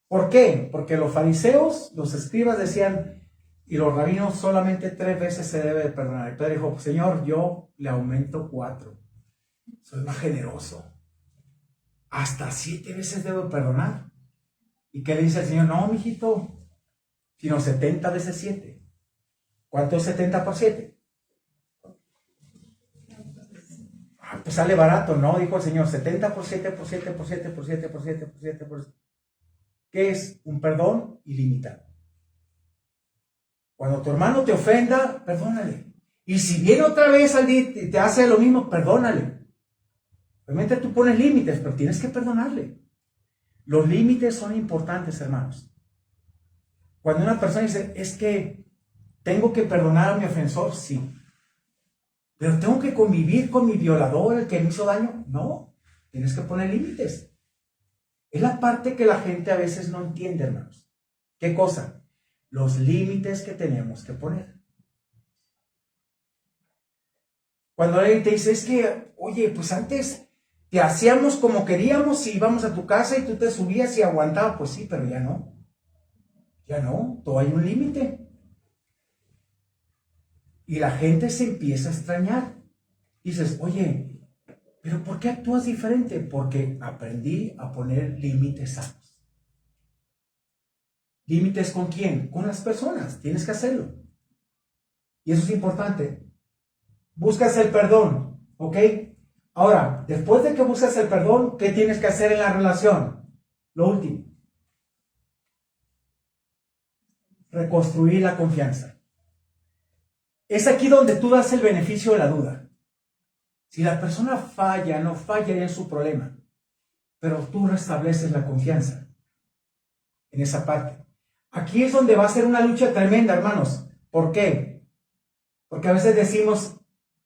¿Por qué? Porque los fariseos, los escribas decían, y los rabinos solamente 3 veces se debe de perdonar. Y Pedro dijo, Señor, yo le aumento 4. Soy más generoso. Hasta 7 veces debo perdonar. ¿Y qué le dice el Señor? No, mijito, sino 70 veces 7. ¿Cuánto es 70 por 7? Pues sale barato, ¿no? Dijo el Señor, 70 por 7, por 7, por 7, por 7, por 7, por 7, por 7. ¿Qué es? Un perdón ilimitado. Cuando tu hermano te ofenda, perdónale. Y si viene otra vez al día y te hace lo mismo, perdónale. Obviamente tú pones límites, pero tienes que perdonarle. Los límites son importantes, hermanos. Cuando una persona dice, es que tengo que perdonar a mi ofensor, sí. Pero tengo que convivir con mi violador, el que me hizo daño. No, tienes que poner límites. Es la parte que la gente a veces no entiende, hermanos. ¿Qué cosa? Los límites que tenemos que poner. Cuando alguien te dice, es que, oye, pues antes te hacíamos como queríamos y íbamos a tu casa y tú te subías y aguantabas. Pues sí, pero ya no. Ya no, todo hay un límite. Y la gente se empieza a extrañar. Dices, oye, ¿pero por qué actúas diferente? Porque aprendí a poner límites sanos. ¿Límites con quién? Con las personas. Tienes que hacerlo. Y eso es importante. Buscas el perdón, ¿ok? Ahora, después de que buscas el perdón, ¿qué tienes que hacer en la relación? Lo último. Reconstruir la confianza. Es aquí donde tú das el beneficio de la duda. Si la persona falla, no falla en su problema, pero tú restableces la confianza en esa parte. Aquí es donde va a ser una lucha tremenda, hermanos. ¿Por qué? Porque a veces decimos,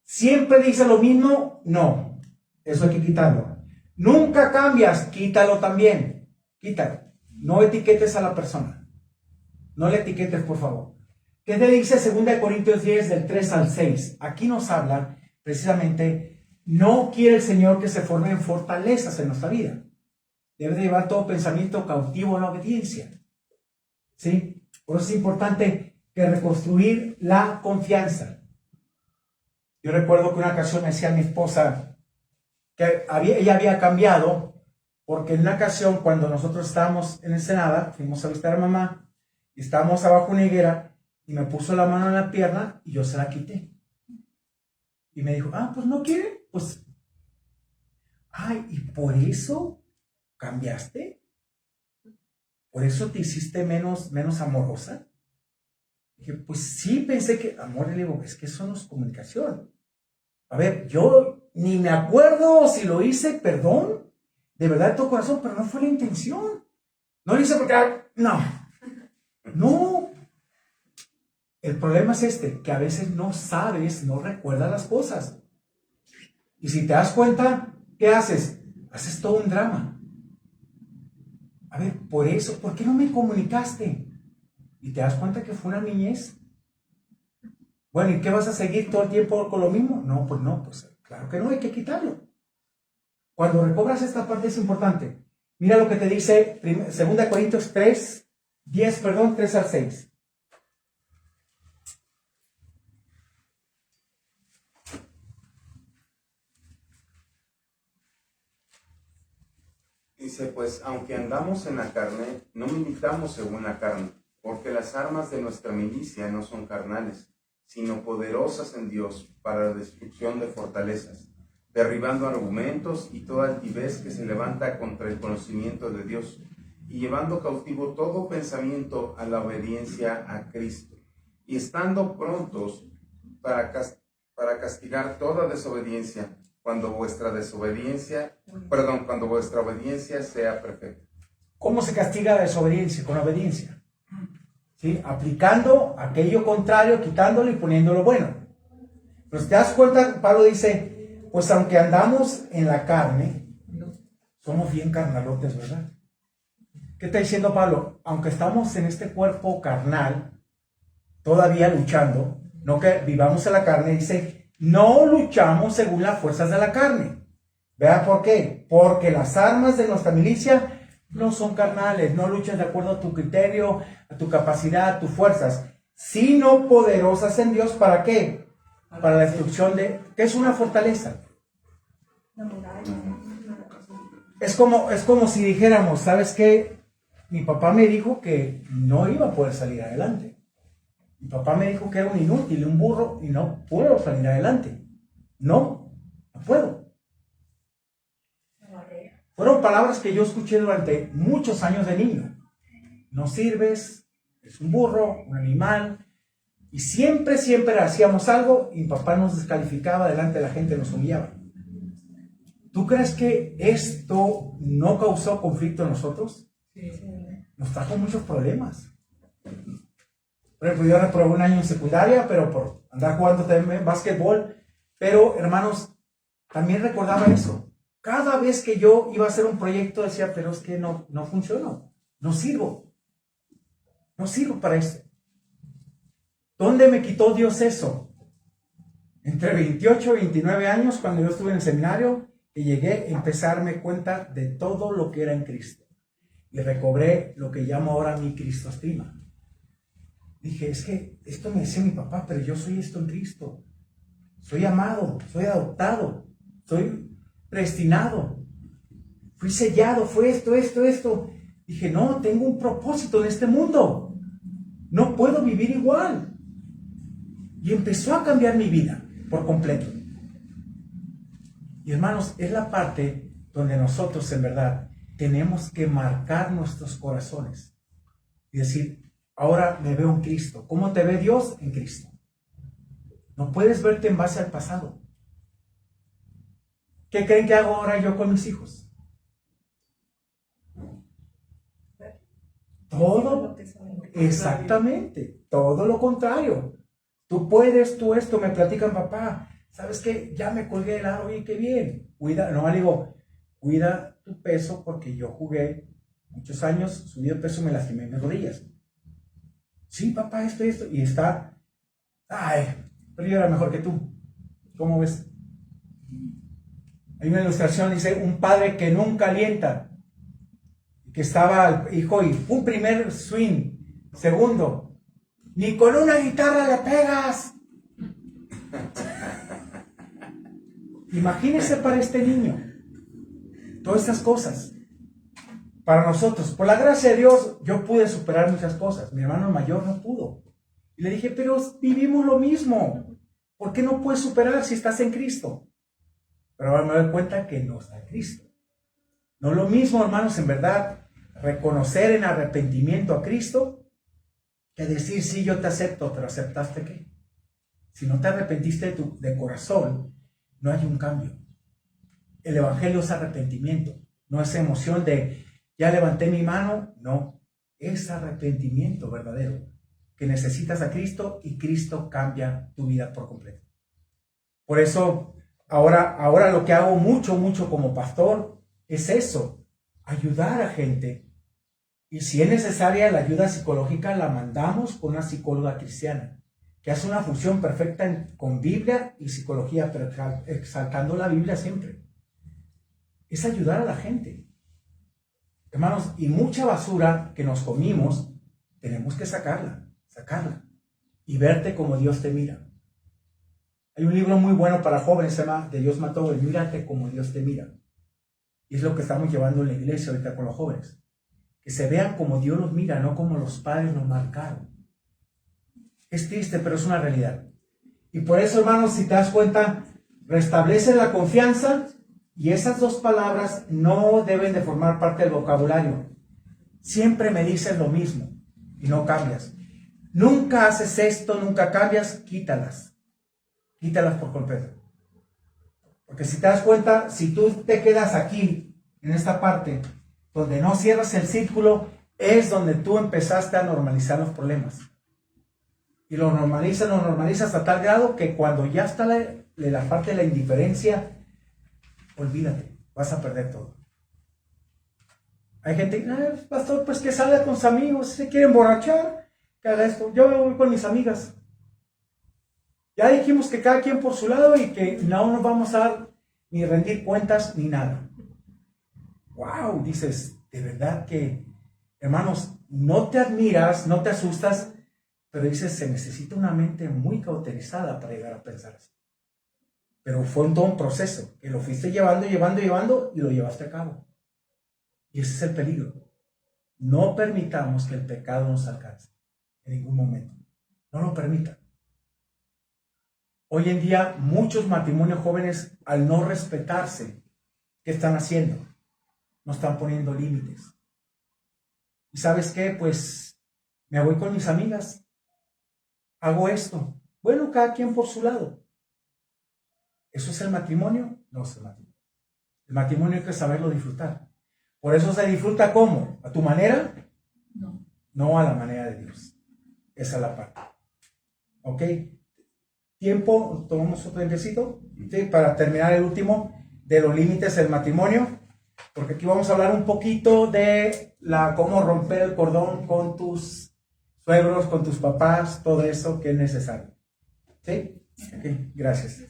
¿siempre dice lo mismo? No, eso hay que quitarlo. Nunca cambias, quítalo también. Quítalo. No etiquetes a la persona. No le etiquetes, por favor. ¿Qué te dice 2 Corintios 10, del 3 al 6? Aquí nos habla, precisamente, no quiere el Señor que se formen fortalezas en nuestra vida. Debe de llevar todo pensamiento cautivo a la obediencia. ¿Sí? Por eso es importante que reconstruir la confianza. Yo recuerdo que una ocasión me decía mi esposa que ella había cambiado, porque en una ocasión cuando nosotros estábamos en Ensenada, fuimos a visitar a mamá, y estábamos abajo en una higuera, y me puso la mano en la pierna y yo se la quité. Y me dijo, pues no quiere, pues. ay, ¿y por eso cambiaste? ¿Por eso te hiciste menos amorosa? Dije, pues sí, pensé que, amor, le digo, es que eso no es comunicación. A ver, yo ni me acuerdo si lo hice, perdón, de verdad de todo corazón, pero no fue la intención. No lo hice porque, no. El problema es que a veces no sabes, no recuerdas las cosas. Y si te das cuenta, ¿qué haces? Haces todo un drama. A ver, por eso, ¿por qué no me comunicaste? Y te das cuenta que fue una niñez. Bueno, ¿y qué vas a seguir todo el tiempo con lo mismo? No, pues claro que no, hay que quitarlo. Cuando recobras esta parte es importante. Mira lo que te dice 2 Corintios 3 al 6. Dice, pues, aunque andamos en la carne, no militamos según la carne, porque las armas de nuestra milicia no son carnales, sino poderosas en Dios para la destrucción de fortalezas, derribando argumentos y toda altivez que se levanta contra el conocimiento de Dios, y llevando cautivo todo pensamiento a la obediencia a Cristo, y estando prontos para castigar toda desobediencia, cuando vuestra obediencia sea perfecta. ¿Cómo se castiga la desobediencia? Con obediencia. ¿Sí? Aplicando aquello contrario, quitándolo y poniendo lo bueno. Pero si te das cuenta, Pablo dice, pues aunque andamos en la carne, somos bien carnalotes, ¿verdad? ¿Qué está diciendo Pablo? Aunque estamos en este cuerpo carnal, todavía luchando, no que vivamos en la carne, dice, no luchamos según las fuerzas de la carne. ¿Vean por qué? Porque las armas de nuestra milicia no son carnales, no luchas de acuerdo a tu criterio, a tu capacidad, a tus fuerzas, sino poderosas en Dios. ¿Para qué? Para la destrucción de... ¿Qué es una fortaleza? Es como si dijéramos, ¿sabes qué? Mi papá me dijo que no iba a poder salir adelante. Mi papá me dijo que era un inútil, un burro, y no puedo salir adelante. No puedo. Fueron palabras que yo escuché durante muchos años de niño. No sirves, es un burro, un animal. Y siempre hacíamos algo y mi papá nos descalificaba delante de la gente, nos humillaba. ¿Tú crees que esto no causó conflicto en nosotros? Sí. Nos trajo muchos problemas. Por ejemplo, yo reprobé un año en secundaria, pero por andar jugando también básquetbol. Pero, hermanos, también recordaba eso. Cada vez que yo iba a hacer un proyecto decía, pero es que no funcionó. No sirvo. No sirvo para esto. ¿Dónde me quitó Dios eso? Entre 28 y 29 años, cuando yo estuve en el seminario, y llegué a empezarme cuenta de todo lo que era en Cristo. Y recobré lo que llamo ahora mi Cristoestima. Dije, es que esto me decía mi papá, pero yo soy esto en Cristo. Soy amado, soy adoptado, soy predestinado. Fui sellado, fue esto. Dije, no, tengo un propósito en este mundo. No puedo vivir igual. Y empezó a cambiar mi vida por completo. Y hermanos, es la parte donde nosotros en verdad tenemos que marcar nuestros corazones y decir, ahora me veo en Cristo. ¿Cómo te ve Dios? En Cristo. No puedes verte en base al pasado. ¿Qué creen que hago ahora yo con mis hijos? Todo, exactamente, todo lo contrario. Tú puedes, tú esto, me platican, papá, ¿sabes qué? Ya me colgué el aro, oye, qué bien. Cuida, no, le digo, cuida tu peso porque yo jugué muchos años, subí de peso, me lastimé mis rodillas. Sí, papá, esto, y está, pero yo era mejor que tú. ¿Cómo ves? Hay una ilustración, dice, un padre que nunca alienta, que estaba el hijo y un primer swing, segundo, ni con una guitarra le pegas. Imagínense para este niño, todas estas cosas. Para nosotros, por la gracia de Dios, yo pude superar muchas cosas. Mi hermano mayor no pudo. Y le dije, pero vivimos lo mismo. ¿Por qué no puedes superar si estás en Cristo? pero ahora me doy cuenta que no está Cristo. No es lo mismo, hermanos, en verdad, reconocer en arrepentimiento a Cristo que decir, sí, yo te acepto, pero ¿aceptaste qué? Si no te arrepentiste de corazón, no hay un cambio. El evangelio es arrepentimiento, no es emoción de, ya levanté mi mano, no, es arrepentimiento verdadero, que necesitas a Cristo y Cristo cambia tu vida por completo. Por eso, ahora lo que hago mucho como pastor es eso, ayudar a gente. Y si es necesaria la ayuda psicológica, la mandamos con una psicóloga cristiana, que hace una función perfecta con Biblia y psicología, pero exaltando la Biblia siempre. Es ayudar a la gente. Hermanos, y mucha basura que nos comimos, tenemos que sacarla, y verte como Dios te mira. Hay un libro muy bueno para jóvenes, se llama De Dios mató, el Mírate como Dios te mira. Y es lo que estamos llevando en la iglesia ahorita con los jóvenes. Que se vean como Dios los mira, no como los padres nos marcaron. Es triste, pero es una realidad. Y por eso, hermanos, si te das cuenta, restablece la confianza, y esas dos palabras no deben de formar parte del vocabulario. Siempre me dices lo mismo y no cambias. Nunca haces esto, nunca cambias, quítalas. Quítalas por completo. Porque si te das cuenta, si tú te quedas aquí, en esta parte, donde no cierras el círculo, es donde tú empezaste a normalizar los problemas. Y lo normalizas a tal grado que cuando ya está la parte de la indiferencia, olvídate, vas a perder todo. Hay gente, pastor, pues que salga con sus amigos, si se quiere emborrachar, que haga esto. Yo me voy con mis amigas. Ya dijimos que cada quien por su lado y que no nos vamos a dar ni rendir cuentas ni nada. Wow, dices, de verdad que, hermanos, no te admiras, no te asustas, pero dices, se necesita una mente muy cauterizada para llegar a pensar así. Pero fue todo un proceso, que lo fuiste llevando y lo llevaste a cabo. Y ese es el peligro. No permitamos que el pecado nos alcance en ningún momento. No lo permitan. Hoy en día, muchos matrimonios jóvenes, al no respetarse, ¿qué están haciendo? No están poniendo límites. ¿Y sabes qué? Pues me voy con mis amigas. Hago esto. Bueno, cada quien por su lado. ¿Eso es el matrimonio? No es el matrimonio. El matrimonio hay que saberlo disfrutar. Por eso se disfruta ¿cómo? ¿A tu manera? No. No a la manera de Dios. Esa es la parte. ¿Ok? Tiempo, tomamos otro tiempecito, ¿sí? Para terminar el último de los límites del matrimonio. Porque aquí vamos a hablar un poquito de cómo romper el cordón con tus suegros, con tus papás, todo eso que es necesario. ¿Sí? Ok, gracias.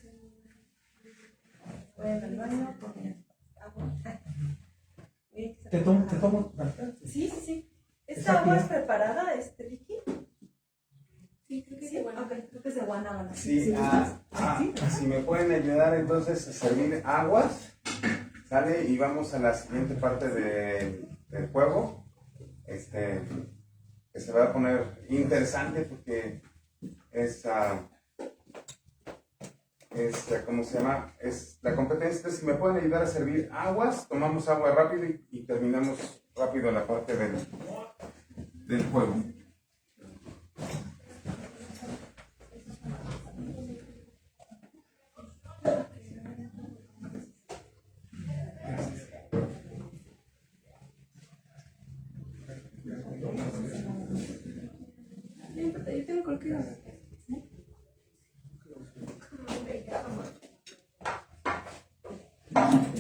¿Te tomo? Sí. ¿Esta agua es preparada, Vicky? Sí, creo que Sí, bueno. okay. Creo que es de Guanábana. Sí, si me pueden ayudar entonces a servir aguas, ¿sale? Y vamos a la siguiente parte del juego, que se va a poner interesante porque es, ¿cómo se llama? Es la competencia. Si me pueden ayudar a servir aguas, tomamos agua rápido y terminamos rápido la parte del juego. Yo tengo cualquier. Como